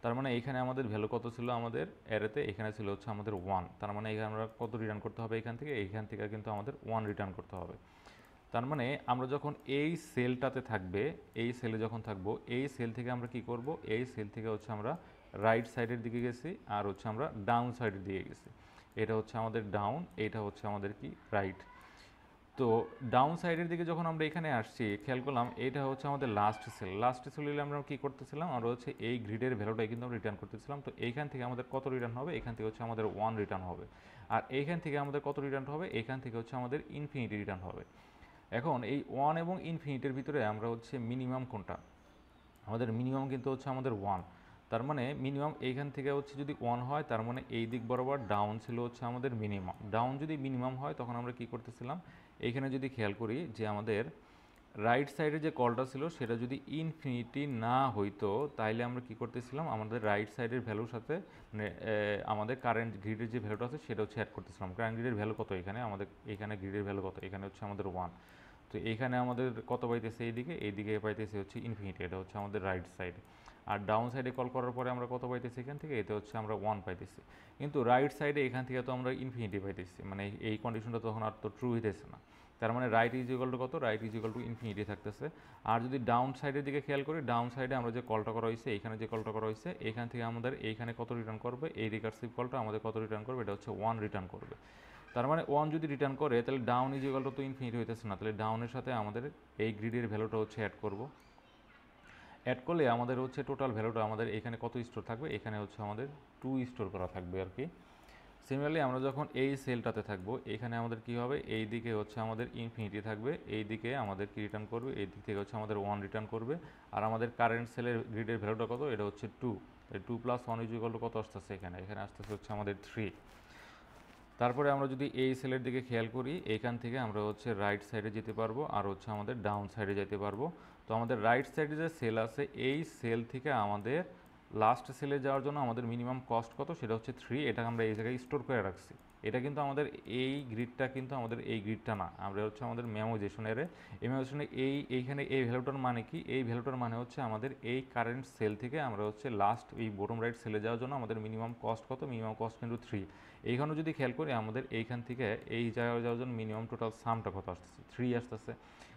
তার মানে এইখানে আমাদের ভ্যালু কত ছিল আমাদের অ্যারেতে, এখানে ছিল হচ্ছে আমাদের ওয়ান, তার মানে এখানে আমরা কত রিটার্ন করতে হবে, এইখান থেকে কিন্তু আমাদের ওয়ান রিটার্ন করতে হবে। তার মানে আমরা যখন এই সেলটাতে থাকবে, এই সেলে যখন থাকবো, এই সেল থেকে আমরা কি করব, এই সেল থেকে হচ্ছে আমরা রাইট সাইডের দিকে গেছি আর হচ্ছে আমরা ডাউন সাইডের দিকে গেছি, এটা হচ্ছে আমাদের ডাউন, এটা হচ্ছে আমাদের কি রাইট। তো ডাউন সাইডের দিকে যখন আমরা এখানে আসছি খেয়াল করলাম এটা হচ্ছে আমাদের লাস্ট সেল, লাস্ট সেলে আমরা কী করতেছিলাম, আমরা হচ্ছে এই গ্রিডের ভ্যালুটাই কিন্তু আমরা রিটার্ন করতেছিলাম। তো এইখান থেকে আমাদের কত রিটার্ন হবে, এখান থেকে হচ্ছে আমাদের ওয়ান রিটার্ন হবে, আর এইখান থেকে আমাদের কত রিটার্ন হবে, এখান থেকে হচ্ছে আমাদের ইনফিনিটি রিটার্ন হবে। এখন এই ওয়ান এবং ইনফিনিটির ভিতরে আমরা হচ্ছে মিনিমাম কোনটা, আমাদের মিনিমাম কিন্তু হচ্ছে আমাদের ওয়ান, তার মানে মিনিমাম এইখান থেকে হচ্ছে যদি ওয়ান হয় তার মানে এই দিক বরাবর ডাউন ছিল হচ্ছে আমাদের মিনিমাম, ডাউন যদি মিনিমাম হয় তখন আমরা কি করতেছিলাম, এইখানে যদি খেয়াল করি যে আমাদের রাইট সাইডে যে কলটা ছিল সেটা যদি ইনফিনিটি না হইতো তাইলে আমরা কি করতেছিলাম, আমাদের রাইট সাইডের ভ্যালুর সাথে মানে আমাদের কারেন্ট গ্রিডের যে ভ্যালুটা আছে সেটা হচ্ছে অ্যাড করতেছিলাম। কারেন্ট গ্রিডের ভ্যালু কত এখানে আমাদের, এখানে গ্রিডের ভ্যালু কত, এখানে হচ্ছে আমাদের ওয়ান, তো এইখানে আমাদের কত পাইতেছে, এইদিকে পাইতেছে হচ্ছে ইনফিনিটি, এটা হচ্ছে আমাদের রাইট সাইড। আর ডাউন সাইডে কল করার পরে আমরা কত পাইতেছি এখান থেকে, এতে হচ্ছে আমরা 1 পাইতেছি। কিন্তু রাইট সাইডে এখান থেকে তো আমরা ইনফিনিটি পাইতেছি, মানে এই কন্ডিশনটা তখন আর তো ট্রু হইতেছে না। তার মানে রাইট ইজ ইকুয়াল টু কত, right is equal to infinity থাকতেছে। আর যদি ডাউন সাইডের দিকে খেয়াল করি, ডাউন সাইডে আমরা যে কলটা করা হয়েছে, এখানে যে কলটা করা হয়েছে, এখান থেকে আমাদের এইখানে কত রিটার্ন করবে, এই রিকার্সিভ কলটা আমাদের কত রিটার্ন করবে, এটা হচ্ছে 1 রিটার্ন করবে। তার মানে 1 যদি রিটার্ন করে, তাহলে ডাউন ইজ ইকুয়াল টু তো ইনফিনিটি হইতেছে না, তাহলে ডাউনের সাথে আমাদের এই গ্রিডের ভ্যালুটা হচ্ছে অ্যাড করব। অ্যাড করলে আমাদের হচ্ছে টোটাল ভ্যালুটা আমাদের এখানে কত স্টোর থাকবে, এখানে হচ্ছে আমাদের 2 স্টোর করা থাকবে আর কি। সিমিলারলি আমরা যখন এই সেলটাতে থাকবো, এখানে আমাদের কি হবে, এই দিকে হচ্ছে আমাদের ইনফিনিটি থাকবে, এই দিকে আমাদের কি রিটার্ন করবে, এই দিক থেকে হচ্ছে আমাদের 1 রিটার্ন করবে। আর আমাদের কারেন্ট সেলের গ্রিডের ভ্যালুটা কত, এটা হচ্ছে 2, এই 2 + 1 ইজ ইকুয়াল টু কত আসতেছে, এখানে আসতেছে হচ্ছে আমাদের 3। তারপরে আমরা যদি এই সেলের দিকে খেয়াল করি, এখান থেকে আমরা হচ্ছে রাইট সাইডে যেতে পারবো আর হচ্ছে আমাদের ডাউন সাইডে যেতে পারবো। তো আমাদের রাইট সাইডে যে সেল আছে, এই সেল থেকে আমাদের লাস্ট সেলে যাওয়ার জন্য আমাদের মিনিমাম কস্ট কত, সেটা হচ্ছে 3। এটা আমরা এই জায়গায় স্টোর করে রাখছি। এটা কিন্তু আমাদের এই গ্রিডটা কিন্তু আমাদের এই গ্রিডটা না, আমরা হচ্ছে আমাদের মেমোইজেশনের এইখানে এই ভ্যালুটার মানে কি, এই ভ্যালুটার মানে হচ্ছে আমাদের এই কারেন্ট সেল থেকে আমরা হচ্ছে লাস্ট এই বটম রাইট সেলে যাওয়ার জন্য আমাদের মিনিমাম কস্ট কত, মিনিমাম কস্ট কিন্তু 3। এইখানেও যদি খেয়াল করি, আমাদের এইখান থেকে এই জায়গায় যাওয়ার জন্য মিনিমাম টোটাল সামটা কত আসতেছে, 3 আসতেছে।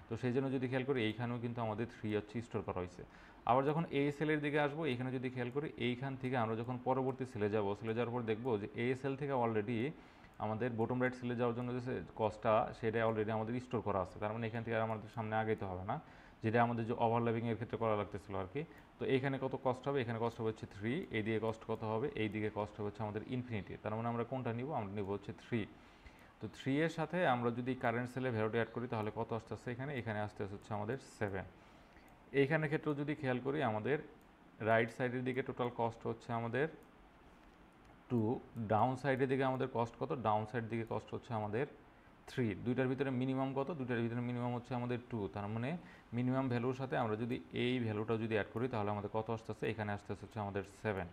তো সেই জন্য যদি খেয়াল করি, এইখানেও কিন্তু আমাদের 3 হচ্ছে স্টোর করা হয়েছে। আবার যখন এই সেলের দিকে আসবো, এইখানে যদি খেয়াল করি, এইখান থেকে আমরা যখন পরবর্তী সেলে যাব, সেলে যাওয়ার পর দেখবো যে এই সেল থেকে অলরেডি আমাদের বটম রাইট সেলে যাওয়ার জন্য যে কস্টটা, সেটা অলরেডি আমাদের স্টোর করা আছে। তার মানে এখান থেকে আর আমাদের সামনে আগাইতে হবে না, যেটা আমাদের যে ওভারল্যাপিংয়ের ক্ষেত্রে করা লাগতেছিল আর কি। তো এখানে কত কস্ট হবে, এখানে কস্ট হবে হচ্ছে 3, এই দিকে কস্ট কত হবে, এই দিকে কস্ট হবে হচ্ছে আমাদের ইনফিনিটি। তার মানে আমরা কোনটা নিব, আমরা নিব হচ্ছে 3। তো 3 এর সাথে আমরা যদি কারেন্ট সেলে ভ্যালুটা অ্যাড করি, তাহলে কত আসতেছে এখানে আসতে হচ্ছে আমাদের 7। এইখানের ক্ষেত্রেও যদি খেয়াল করি, আমাদের রাইট সাইডের দিকে টোটাল কস্ট হচ্ছে আমাদের 2, ডাউন সাইডের দিকে আমাদের কস্ট কত, ডাউন সাইডের দিকে কস্ট হচ্ছে আমাদের 3। দুইটার ভিতরে মিনিমাম কত, দুইটার ভিতরে মিনিমাম হচ্ছে আমাদের 2। তার মানে মিনিমাম ভ্যালুর সাথে আমরা যদি এই ভ্যালুটা যদি অ্যাড করি, তাহলে আমাদের কত আসতেছে, এখানে আসতেছে হচ্ছে আমাদের 7।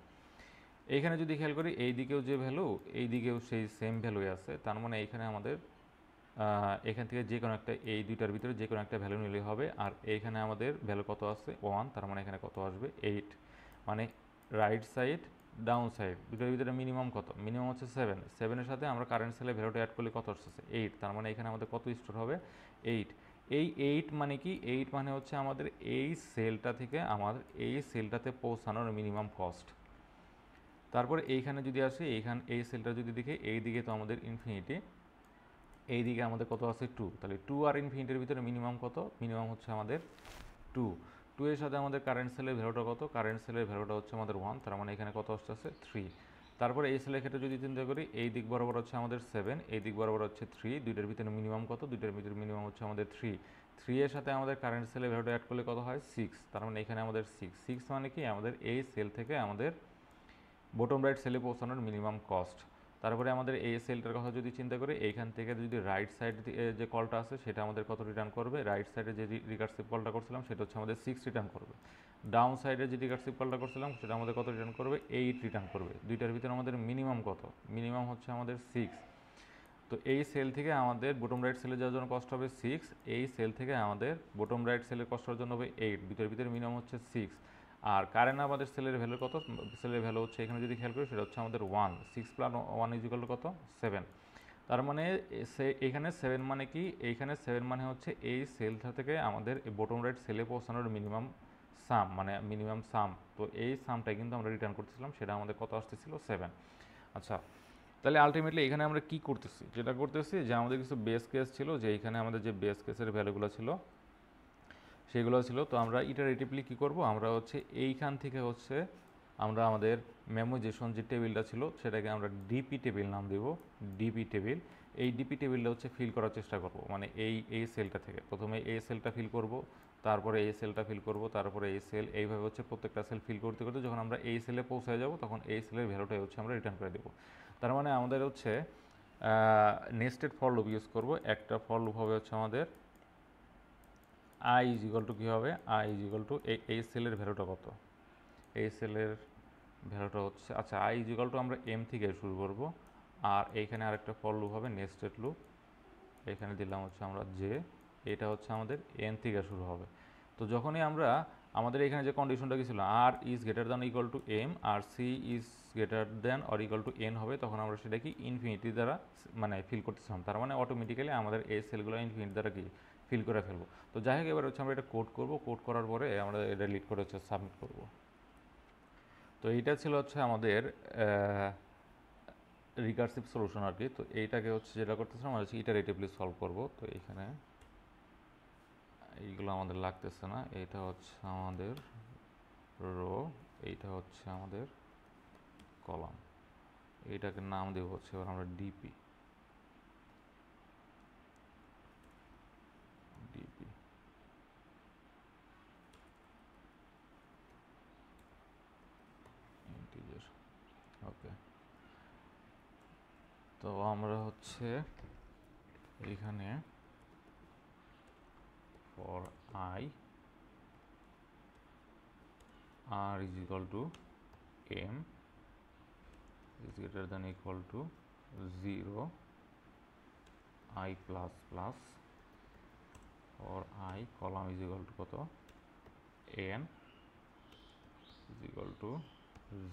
এইখানে যদি খেয়াল করি, এই দিকেও যে ভ্যালু, এই দিকেও সেই সেম ভ্যালুই আছে। তার মানে এইখানে আমাদের এখান থেকে যে কোনো একটা, এই দুইটার ভিতরে যে কোনো একটা ভ্যালু নিলেই হবে। আর এইখানে আমাদের ভ্যালু কত আছে, 1। তার মানে এখানে কত আসবে, 8। মানে রাইট সাইড ডাউন সাইড দুটোর ভিতরে মিনিমাম কত, মিনিমাম হচ্ছে 7। 7-এর সাথে আমরা কারেন্ট সেলে ভ্যালুটা অ্যাড করলে কত আসছে, 8। তার মানে এখানে আমাদের কত স্টোর হবে, 8। এই 8 মানে কি, 8 মানে হচ্ছে আমাদের এই সেলটা থেকে আমাদের এই সেলটাতে পৌঁছানোর মিনিমাম কস্ট। তারপরে এইখানে যদি আসি, এই সেলটা যদি দেখি, এই দিকে তো আমাদের ইনফিনিটি, এই দিকে আমাদের কত আছে, 2। তাহলে 2 আর ইনফিনিটির ভিতরে মিনিমাম কত, মিনিমাম হচ্ছে আমাদের 2। 2 এর সাথে আমাদের কারেন্ট সেলের ভ্যালুটা কত, কারেন্ট সেলের ভ্যালুটা হচ্ছে আমাদের 1। তার মানে এখানে কত আসছে, 3। তারপরে এই সেলের ক্ষেত্রে যদি চিন্তা করি, এই দিক বরাবর হচ্ছে আমাদের 7, এই দিক বরাবর হচ্ছে 3। দুইটার ভিতরে মিনিমাম কত, দুইটার ভিতরে মিনিমাম হচ্ছে আমাদের 3। 3 এর সাথে আমাদের কারেন্ট সেলের ভ্যালুটা অ্যাড করলে কত হয়, 6। তার মানে এখানে আমাদের 6 মানে কি, আমাদের এই সেল থেকে আমাদের বটম রাইট সেলে পৌঁছানোর মিনিমাম কস্ট। তারপরে আমাদের এই সেলটার কথা যদি চিন্তা করি, এইখান থেকে যদি রাইট সাইড যে কলটা আছে, সেটা আমাদের কত রিটার্ন করবে, রাইট সাইডে যে রিকার্সিভ কলটা করছিলাম, সেটা হচ্ছে আমাদের 6 রিটার্ন করবে। ডাউন সাইডে যে রিকার্সিভ কলটা করছিলাম, সেটা আমাদের কত রিটার্ন করবে, 8 রিটার্ন করবে। দুইটার ভিতরে আমাদের মিনিমাম কত, মিনিমাম হচ্ছে আমাদের 6। তো এই সেল থেকে আমাদের বটম রাইট সেলে যাওয়ার জন্য কষ্ট হবে 6, এই সেল থেকে আমাদের বটম রাইট সেলের কষ্ট হওয়ার জন্য হবে 8। দুইটার ভিতরে মিনিমাম হচ্ছে 6। আর কারেন্ট আমাদের সেলের ভ্যালু কত, সেলের ভ্যালু হচ্ছে এখানে যদি খেয়াল করি, সেটা হচ্ছে আমাদের 1। 6 + 1 ইজ ইকুয়াল টু কত, 7। তার মানে এখানে 7 মানে কি, এইখানে 7 মানে হচ্ছে এই সেলটা থেকে আমাদের বটম রাইট সেলে পৌঁছানোর মিনিমাম সাম, মানে মিনিমাম সাম। তো এই সামটাই কিন্তু আমরা রিটার্ন করতেছিলাম, সেটা আমাদের কত আসতেছিল, 7। আচ্ছা, তাহলে আলটিমেটলি এখানে আমরা কি করতেছি, যেটা করতেছি যে আমাদের কিছু বেস কেস ছিল, যে এইখানে আমাদের যে বেস কেসের ভ্যালুগুলো ছিল সেগুলো ছিল। তো আমরা ইটারেটিভলি কী করব, আমরা হচ্ছে এইখান থেকে হচ্ছে আমরা আমাদের মেমোইজেশন যে টেবিলটা ছিল, সেটাকে আমরা ডিপি টেবিল নাম দেব, ডিপি টেবিল। এই ডিপি টেবিলটা হচ্ছে ফিল করার চেষ্টা করব, মানে এই সেলটা থেকে প্রথমে এই সেলটা ফিল করব, তারপরে এই সেলটা ফিল করব, তারপরে এই সেল, এইভাবে হচ্ছে প্রত্যেকটা সেল ফিল করতে করতে যখন আমরা এই সেলে পৌঁছায় যাব, তখন এই সেলের ভ্যালুটাই হচ্ছে আমরা রিটার্ন করে দেবো। তার মানে আমাদের হচ্ছে নেস্টেড ফর লুপ ইউজ করব। একটা ফর লুপ হবে হচ্ছে আমাদের আই ইজ ইকুয়াল টু কী হবে, আই ইজ ইকুয়াল টু এই সেলের ভ্যালুটা কত, এই সেলের ভ্যালুটা হচ্ছে, আচ্ছা আই ইজ ইকুয়াল টু আমরা এম থেকে শুরু করব। আর এইখানে আরেকটা ফর লুপ হবে নেস্টেড লুপ, এখানে দিলাম হচ্ছে আমরা জে, এটা হচ্ছে আমাদের এন থেকে শুরু হবে। তো যখনই আমরা আমাদের এখানে যে কন্ডিশনটা কি ছিল, R is greater than equal to M R C is greater than or equal to N হবে, তখন আমরা সেটা কি ইনফিনিটি দ্বারা মানে ফিল করতেছিলাম। তার মানে অটোমেটিক্যালি আমাদের এই সেলগুলো ইনফিনিটি দ্বারা কি ফিল করে ফেলবো। তো যাই হোক, এবার হচ্ছে আমরা এটা কোড করব, কোড করার পরে আমরা এটা লিড করে হচ্ছে সাবমিট করব। তো এইটা ছিল হচ্ছে আমাদের রিকার্সিভ সলিউশন আর কি। তো এইটাকে হচ্ছে যেটা করতেছিলাম আমরা হচ্ছে ইটারেটিভলি সলভ করব। তো এইখানে এইগুলো আমাদের লাগতেছে না, এইটা হচ্ছে আমাদের রো, এইটা হচ্ছে আমাদের কলাম, এইটাকে নাম দেবো হচ্ছে এবার আমরা ডিপি। ডিপি ইন্টিজার, ওকে। তো আমরা হচ্ছে এইখানে for I R is equal to M is greater than equal to 0 I plus plus or I column is equal to কত n is equal to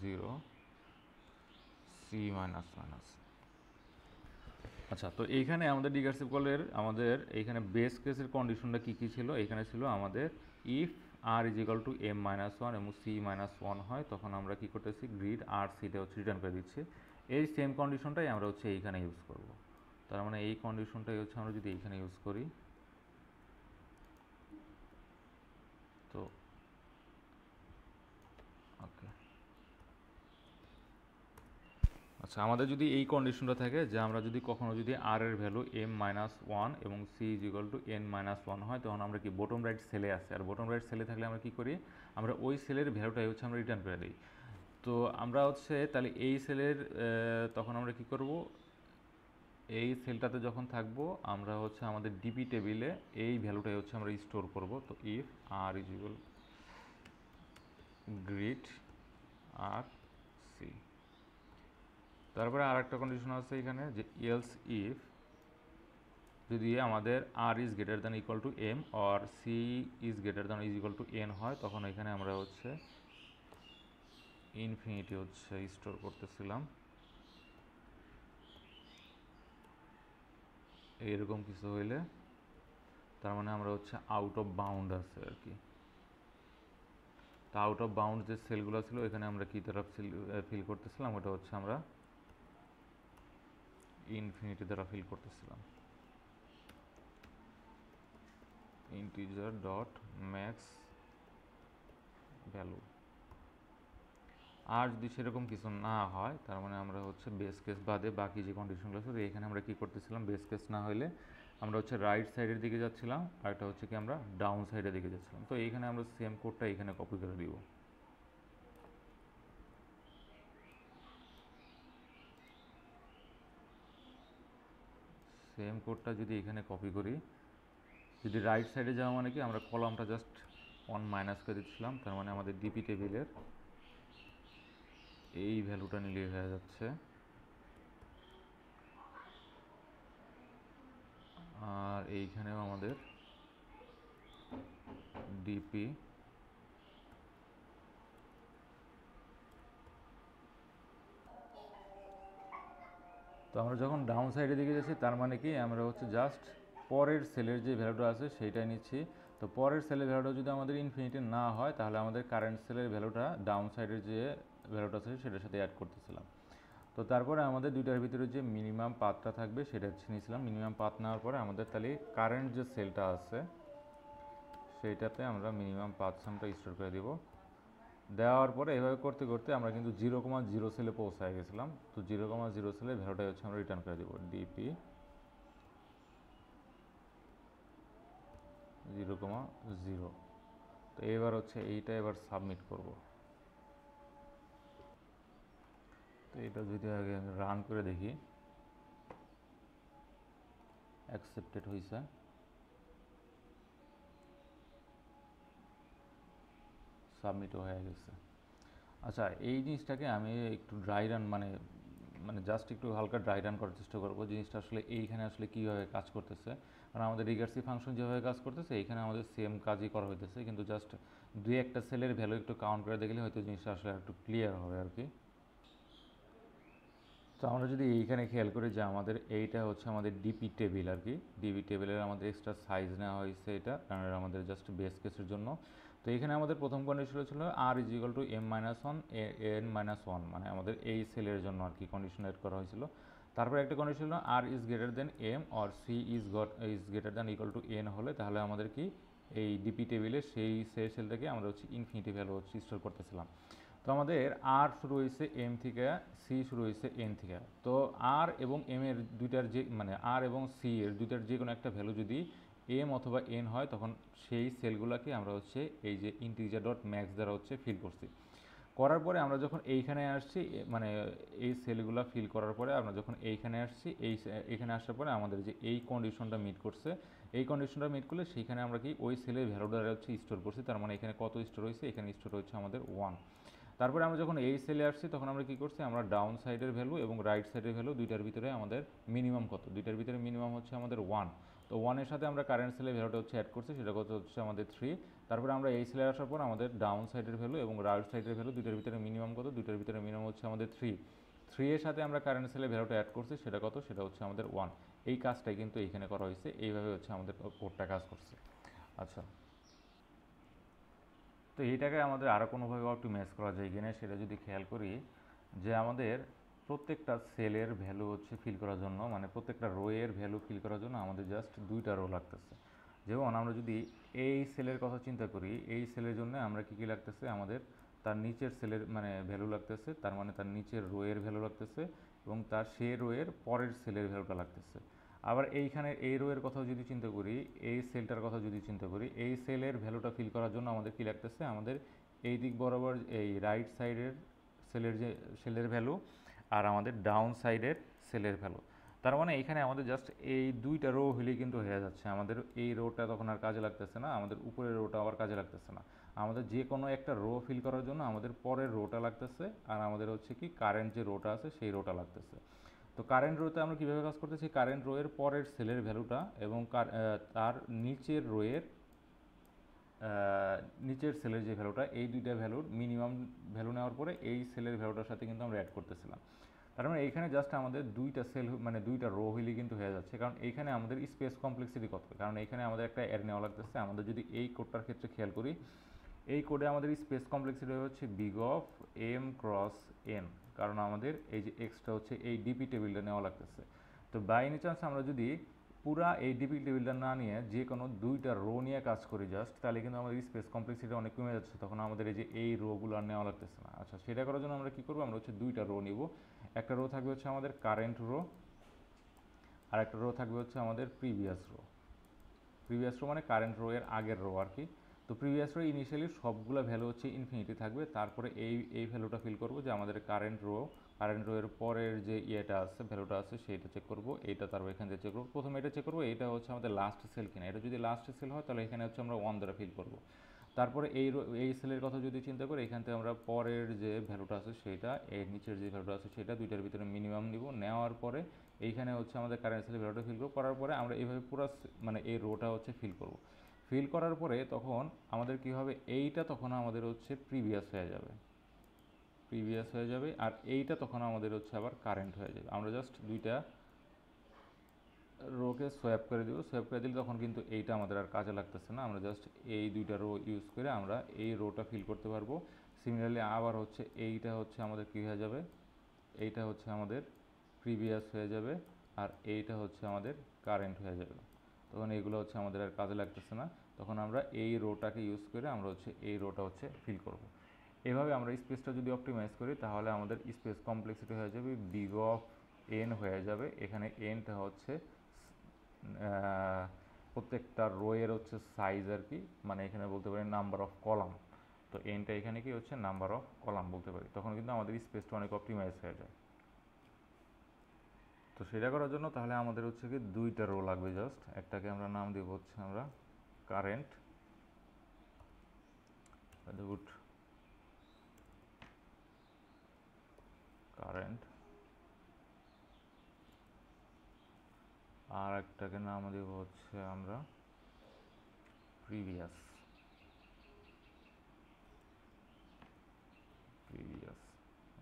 0 c minus minus। আচ্ছা, তো এইখানে আমাদের রিকার্সিভ কলের আমাদের এইখানে বেস কেসের কন্ডিশনটা কী কী ছিল, এখানে ছিল আমাদের if R is equal to M minus one এবং সি মাইনাস ওয়ান হয়, তখন আমরা কী করতেছি গ্রিড আর সিটা হচ্ছে রিটার্ন করে দিচ্ছি। এই সেম কন্ডিশনটাই আমরা হচ্ছে এইখানে ইউজ করব। তার মানে এই কন্ডিশনটাই হচ্ছে আমরা যদি এইখানে ইউজ করি, তো ওকে। আচ্ছা, আমাদের যদি এই কন্ডিশনটা থাকে যে আমরা যদি কখনো যদি আর এর ভ্যালু এম মাইনাস ওয়ান এবং C is equal to N minus one হয়, তখন আমরা কি বটম রাইট সেলে আসে, আর বটম রাইট সেলে থাকলে আমরা কী করি, আমরা ওই সেলের ভ্যালুটাই হচ্ছে আমরা রিটার্ন করে দিই। তো আমরা হচ্ছে তাহলে এই সেলের তখন আমরা কি করব, এই সেলটাতে যখন থাকবো আমরা হচ্ছে আমাদের ডিপি টেবিলে এই ভ্যালুটাই হচ্ছে আমরা স্টোর করব। তো if R is equal grid R C, তারপরে আর একটা কন্ডিশন আছে এখানে যে এলস ইফ যদি আমাদের R is greater than equal to M R C is greater than is equal to N হয়, তখন এখানে আমরা হচ্ছে ইনফিনিটি হচ্ছে স্টোর করতেছিলাম, এইরকম কিছু হইলে তার মানে আমরা হচ্ছে আউট অফ বাউন্ড আছে আর কি। তো আউট অফ বাউন্ড যে সেলগুলো ছিল এখানে আমরা কী দ্বারা ফিল করতেছিলাম, ওটা হচ্ছে আমরা ইনফিনিটি দ্বারা ফিল করতেছিলাম, ইন্টিজার ডট ম্যাক্স ভ্যালু। আর যদি সেরকম কিছু না হয়, তার মানে আমরা হচ্ছে বেস কেস বাদে বাকি যে কন্ডিশনগুলো আছে এখানে আমরা কী করতেছিলাম, বেস কেস না হলে আমরা হচ্ছে রাইট সাইডের দিকে যাচ্ছিলাম, আর একটা হচ্ছে কি আমরা ডাউন সাইডের দিকে যাচ্ছিলাম। তো এইখানে আমরা সেম কোডটা এখানে কপি করে দিব। সেম কোডটা যদি এখানে কপি করি, যদি রাইট সাইডে যাওয়া মানে কি আমরা কলামটা জাস্ট ওয়ান মাইনাস করে দিচ্ছিলাম, তার মানে আমাদের ডিপি টেবিলের এই ভ্যালুটা নিলেই হয়ে যাচ্ছে। আর এইখানেও আমাদের ডিপি তো আমরা যখন ডাউন সাইডের দিকে যাচ্ছি তার মানে কি আমরা হচ্ছে জাস্ট পরের সেলের যে ভ্যালুটা আছে সেইটাই নিচ্ছি। তো পরের সেলের ভ্যালুটা যদি আমাদের ইনফিনিটি না হয়, তাহলে আমাদের কারেন্ট সেলের ভ্যালুটা ডাউন সাইডের যে ভ্যালুটা আছে সেটার সাথে অ্যাড করতেছিলাম। তো তারপরে আমাদের দুইটার ভিতরে যে মিনিমাম পাথটা থাকবে সেটা হচ্ছে নিয়েছিলাম। মিনিমাম পাথ নেওয়ার পরে আমাদের তাহলে কারেন্ট যে সেলটা আছে সেইটাতে আমরা মিনিমাম পাথ সামটা স্টোর করে দিব। দেওয়ার পরে এভাবে করতে করতে আমরা কিন্তু 0,0 সেলে পৌঁছায় গেছিলাম। তো 0,0 সেলের ভ্যালুটাই হচ্ছে আমরা রিটার্ন করে দিব, ডিপি 0,0। তো এবার হচ্ছে এইটা এবার সাবমিট করব। তো এটা যদি আগে রান করে দেখি, অ্যাকসেপ্টেড হয়েছে। সাবমিটও হয়ে গেছে। আচ্ছা, এই জিনিসটাকে আমি একটু ড্রাই রান মানে মানে জাস্ট একটু হালকা ড্রাই রান করার চেষ্টা করবো, জিনিসটা আসলে এইখানে আসলে কীভাবে কাজ করতেছে। কারণ আমাদের রিকার্সিভ ফাংশন যেভাবে কাজ করতেছে এখানে আমাদের সেম কাজই করা হইতেছে, কিন্তু জাস্ট দুই একটা সেলের ভ্যালু একটু কাউন্ট করে দেখলে হয়তো জিনিসটা আসলে একটু ক্লিয়ার হবে আর কি। তো আমরা যদি এইখানে খেয়াল করি যে আমাদের এইটা হচ্ছে আমাদের ডিপি টেবিল আর কি, ডিপি টেবিলের আমাদের এক্সট্রা সাইজ নেওয়া হয়েছে এটা, কারণ আমাদের জাস্ট বেস কেসের জন্য। তো এখানে আমাদের প্রথম কন্ডিশন ছিল R is equal two m-1 n-1, মানে আমাদের এই সেলের জন্য আর কি কন্ডিশন এড করা হয়েছিল। তারপরে একটা কন্ডিশন ছিল R is greater than M or C is greater than equal to N হলে তাহলে আমাদের কি এই ডিপি টেবিলে সেই সেলটাকে আমরা হচ্ছে ইনফিনিটি ভ্যালু হচ্ছে স্টোর করতেছিলাম। তো আমাদের আর শুরু হয়েছে এম থেকে, সি শুরু হয়েছে এন থেকে। তো আর এবং এম এর দুইটার যে মানে আর এবং সি এর দুইটার যে কোনো একটা ভ্যালু যদি এম অথবা এন হয় তখন সেই সেলগুলোকে আমরা হচ্ছে এই যে ইন্টিজার ডট ম্যাক্স দ্বারা হচ্ছে ফিল করছি। করার পরে আমরা যখন এইখানে আসছি মানে এই সেলগুলো ফিল করার পরে আমরা যখন এইখানে আসছি এইখানে আসার পরে আমাদের যে এই কন্ডিশনটা মিট করছে, এই কন্ডিশনটা মিট করলে সেইখানে আমরা কি ওই সেলের ভ্যালুটা হচ্ছে স্টোর করছি। তার মানে এখানে কত স্টোর হয়েছে, এখানে স্টোর হচ্ছে আমাদের 1। তারপরে আমরা যখন এই সেলে আসছি তখন আমরা কী করছি, আমরা ডাউন সাইডের ভ্যালু এবং রাইট সাইডের ভ্যালু দুইটার ভিতরে আমাদের মিনিমাম কত, দুইটার ভিতরে মিনিমাম হচ্ছে আমাদের 1। তো 1-এর সাথে আমরা কারেন্ট সেলের ভ্যালুটা হচ্ছে অ্যাড করছি, সেটা কত হচ্ছে আমাদের 3। তারপরে আমরা এই সেলে আসার পর আমাদের ডাউন সাইডের ভ্যালু এবং রাইট সাইডের ভ্যালু দুইটার ভিতরে মিনিমাম কত, দুইটার ভিতরে মিনিমাম হচ্ছে আমাদের 3 এর সাথে আমরা কারেন্ট সেলের ভ্যালুটা অ্যাড করছি, সেটা কত, সেটা হচ্ছে আমাদের 1। এই কাজটাই কিন্তু এইখানে করা হয়েছে, এইভাবে হচ্ছে আমাদের কোডটা কাজ করছে। আচ্ছা, তো এইটাকে আমাদের আরও কোনোভাবে একটু ম্যাচ করা যায় কিনা সেটা যদি খেয়াল করি, যে আমাদের প্রত্যেকটা সেলের ভ্যালু হচ্ছে ফিল করার জন্য, মানে প্রত্যেকটা রো এর ভ্যালু ফিল করার জন্য আমাদের জাস্ট দুইটা রো লাগতেছে। যেমন আমরা যদি এই সেলের কথা চিন্তা করি, এই সেলের জন্য আমরা কী কী লাগতেছে, আমাদের তার নিচের সেলের মানে ভ্যালু লাগতেছে, তার মানে তার নিচের রো এর ভ্যালু লাগতেছে এবং তার সে রো এর পরের সেলের ভ্যালুটা লাগতেছে। আবার এইখানে এই রো এর কথাও যদি চিন্তা করি, এই সেলটার কথা যদি চিন্তা করি, এই সেলের ভ্যালুটা ফিল করার জন্য আমাদের কী লাগতেছে, আমাদের এই দিক বরাবর এই রাইট সাইডের সেলের ভ্যালু আর আমাদের ডাউন সাইডের সেলের ভ্যালু। তার মানে এখানে আমাদের জাস্ট এই দুইটা রো হলেই কিন্তু হয়ে যাচ্ছে, আমাদের এই রোটা তখন আর কাজে লাগতেছে না, আমাদের উপরের রোটা আবার কাজে লাগতেছে না। আমাদের যে কোনো একটা রো ফিল করার জন্য আমাদের পরের রোটা লাগতেছে আর আমাদের হচ্ছে কি কারেন্ট যে রোটা আছে সেই রোটা লাগতেছে। তো কারেন্ট রোতে আমরা কীভাবে কাজ করতেছি, কারেন্ট রোয়ের পরের সেলের ভ্যালুটা এবং তার নিচের রোয়ের নিচের সেলের যে ভ্যালুটা, এই দুইটা ভ্যালুর মিনিমাম ভ্যালু নেওয়ার পরে এই সেলের ভ্যালুটার সাথে কিন্তু আমরা অ্যাড করতেছিলাম। তার মানে এইখানে জাস্ট আমাদের দুইটা সেল মানে দুইটা রো হইলে কিন্তু হয়ে যাচ্ছে, কারণ এইখানে আমাদের স্পেস কমপ্লেক্সিটি কত, কারণ এইখানে আমাদের একটা অ্যাড নেওয়া লাগতেছে। আমাদের যদি এই কোডটার ক্ষেত্রে খেয়াল করি, এই কোডে আমাদের স্পেস কমপ্লেক্সিটি হচ্ছে big of M cross N, কারণ আমাদের এই যে এক্সটা হচ্ছে এই ডিপি টেবিলটা নেওয়া লাগতেছে। তো বাই এনি চান্স আমরা যদি পুরা এই ডিপি টেবিলটা না নিয়ে যে কোনো দুইটা রো নিয়ে কাজ করি জাস্ট, তাহলে কিন্তু আমাদের স্পেস কমপ্লেক্সিটি অনেক কমে যাচ্ছে, তখন আমাদের এই যে এই রোগুলো আর নেওয়া লাগতেছে না। আচ্ছা, সেটা করার জন্য আমরা কী করবো, আমরা হচ্ছে দুইটা রো নিব। একটা রো থাকবে হচ্ছে আমাদের কারেন্ট রো আর একটা রো থাকবে হচ্ছে আমাদের প্রিভিয়াস রো। প্রিভিয়াস রো মানে কারেন্ট রো এর আগের রো আর কি। তো প্রিভিয়াস রো ইনিশিয়ালি সবগুলো ভ্যালু হচ্ছে ইনফিনিটি থাকবে, তারপরে এই ভ্যালুটা ফিল করবো যে আমাদের কারেন্ট রো এর পরের যে ইয়েটা আছে ভ্যালুটা আছে সেইটা চেক করবো, এইটা তারপর এখান থেকে চেক করবো। প্রথমে এটা চেক করবো এইটা হচ্ছে আমাদের লাস্ট সেল কিনা, এটা যদি লাস্ট সেল হয় তাহলে এখানে হচ্ছে আমরা 1 দ্বারা ফিল করবো। তারপরে এই সেলের কথা যদি চিন্তা করি, এখান থেকে আমরা পরের যে ভ্যালুটা আছে সেইটা, এর নিচের যে ভ্যালুটা আছে সেটা দুইটার ভিতরে মিনিমাম নিব, নেওয়ার পরে এইখানে হচ্ছে আমাদের কারেন্ট সেলের ভ্যালুটা ফিল করবো। করার পরে আমরা এইভাবে পুরো মানে এই রোটা হচ্ছে ফিল করবো। ফিল করার পরে তখন আমাদের কী হবে, এইটা তখন আমাদের হচ্ছে প্রিভিয়াস হয়ে যাবে আর এইটা তখন আমাদের হচ্ছে আবার কারেন্ট হয়ে যাবে। আমরা জাস্ট দুইটা রোকে সোয়াপ করে দিব, সোয়াপ করে দিলে তখন কিন্তু এইটা আমাদের আর কাজে লাগতেছে না, আমরা জাস্ট এই দুইটা রো ইউজ করে আমরা এই রোটা ফিল করতে পারবো। সিমিলারলি আবার হচ্ছে এইটা হচ্ছে আমাদের কী হয়ে যাবে, এইটা হচ্ছে আমাদের প্রিভিয়াস হয়ে যাবে আর এইটা হচ্ছে আমাদের কারেন্ট হয়ে যাবে। তখন এইগুলো হচ্ছে আমাদের আর কাজে লাগতেছে না, তখন আমরা এই রোটাকে ইউজ করে আমরা হচ্ছে এই রোটা হচ্ছে ফিল করব। এভাবে আমরা স্পেসটা যদি অপটিমাইজ করি তাহলে আমাদের স্পেস কমপ্লেক্সিটি হয়ে যাবে বিগ অফ এন হয়ে যাবে। এখানে এনটা হচ্ছে প্রত্যেকটা রো এর হচ্ছে সাইজ আর কি, মানে এখানে বলতে পারি নাম্বার অফ কলাম। তো এনটা এখানে কি হচ্ছে নাম্বার অফ কলাম বলতে পারি, তখন কিন্তু আমাদের স্পেসটা অনেক অপটিমাইজ হয়ে যায়। তো সেটা করার জন্য তাহলে আমাদের হচ্ছে কি দুইটা রো লাগবে জাস্ট, একটাকে আমরা নাম দেব হচ্ছে আমরা কারেন্ট গুড কারেন্ট, আর একটাকে নাম দেব হচ্ছে আমরা প্রিভিয়াস।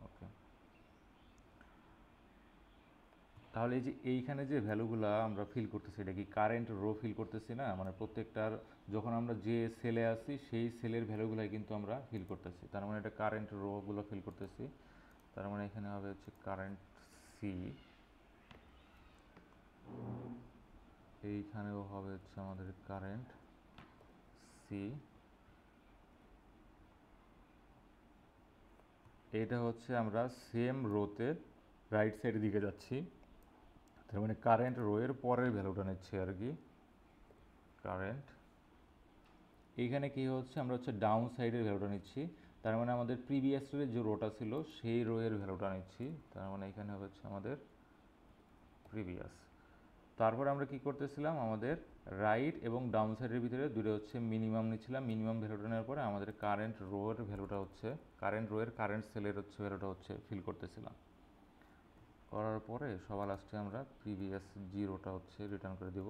ওকে, তাহলে এই যে এইখানে যে ভ্যালুগুলো আমরা ফিল করতেছি, এটা কি কারেন্ট রো ফিল করতেছি না? মানে প্রত্যেকটার যখন আমরা যে সেলে আসি সেই সেলের ভ্যালুগুলাই কিন্তু আমরা ফিল করতেছি, তার মানে এটা কারেন্ট রোগুলো ফিল করতেছি। তার মানে এখানে হবে হচ্ছে কারেন্ট সি, এইখানেও হবে হচ্ছে আমাদের কারেন্ট সি। এটা হচ্ছে আমরা সেম রোতে রাইট সাইডের দিকে যাচ্ছি, তার মানে কারেন্ট রো এর পরের ভ্যালুটা নিচ্ছি আর কি, কারেন্ট। এইখানে কি হচ্ছে, আমরা হচ্ছে ডাউন সাইডের ভ্যালুটা নিচ্ছি, তার মানে আমাদের প্রিভিয়াস রোয়ের যে রোটা ছিল সেই রো এর ভ্যালুটা নিচ্ছি, তার মানে এখানে হবে হচ্ছে আমাদের প্রিভিয়াস। তারপর আমরা কি করতেছিলাম, আমাদের রাইট এবং ডাউন সাইডের ভিতরে দুটো হচ্ছে মিনিমাম নিচ্ছিলাম, মিনিমাম ভ্যালুটা নেওয়ার পরে আমাদের কারেন্ট রো এর ভ্যালুটা হচ্ছে, কারেন্ট রো এর কারেন্ট সেলের হচ্ছে ভ্যালুটা হচ্ছে ফিল করতেছিলাম। করার পরে সবার লাস্টে আমরা প্রিভিয়াস জিরোটা হচ্ছে রিটার্ন করে দিব।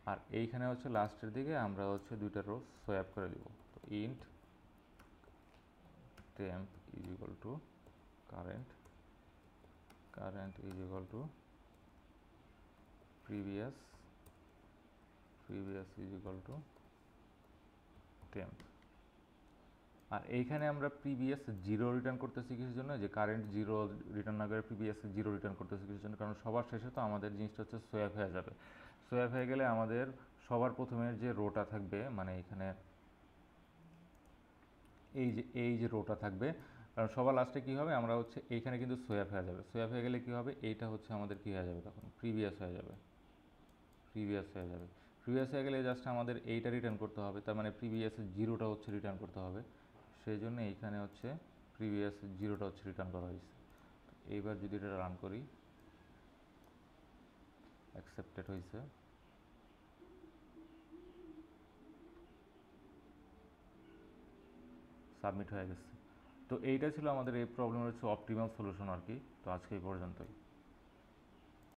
আর এইখানে হচ্ছে লাস্টের দিকে আমরা হচ্ছে দুইটা রো সোয়াপ করে দিব। তো int temp is equal to current, current is equal to previous, previous is equal to temp। আর এইখানে আমরা প্রিভিয়াস জিরো রিটার্ন করতেছি কিছুর জন্য, যে কারেন্ট জিরো রিটার্ন না করে প্রিভিয়াস জিরো রিটার্ন করতেছি কিছুর জন্য, কারণ সবার শেষে তো আমাদের জিনিসটা হচ্ছে সোয়াপ হয়ে যাবে। সোয়াপ হয়ে গেলে আমাদের সবার প্রথমের যে রোটা থাকবে, মানে এখানে এই যে রোটা থাকবে, কারণ সবার লাস্টে কী হবে, আমরা হচ্ছে এইখানে কিন্তু সোয়াপ হয়ে যাবে। সোয়াপ হয়ে গেলে কী হবে, এইটা হচ্ছে আমাদের কী হয়ে যাবে, তখন প্রিভিয়াস হয়ে যাবে, প্রিভিয়াস হয়ে যাবে। প্রিভিয়াস হয়ে গেলে জাস্ট আমাদের এইটা রিটার্ন করতে হবে, তার মানে প্রিভিয়াসের জিরোটা হচ্ছে রিটার্ন করতে হবে। সেই জন্য এইখানে হচ্ছে প্রিভিয়াস জিরোটা হচ্ছে রিটার্ন করা হয়েছে। এইবার যদি এটা রান করি, অ্যাকসেপ্টেড হয়েছে, সাবমিট হয়ে গেছে। তো এইটা ছিল আমাদের এই প্রবলেমের হচ্ছে অপটিমাল সলিউশন আর কি। তো আজকে এই পর্যন্তই।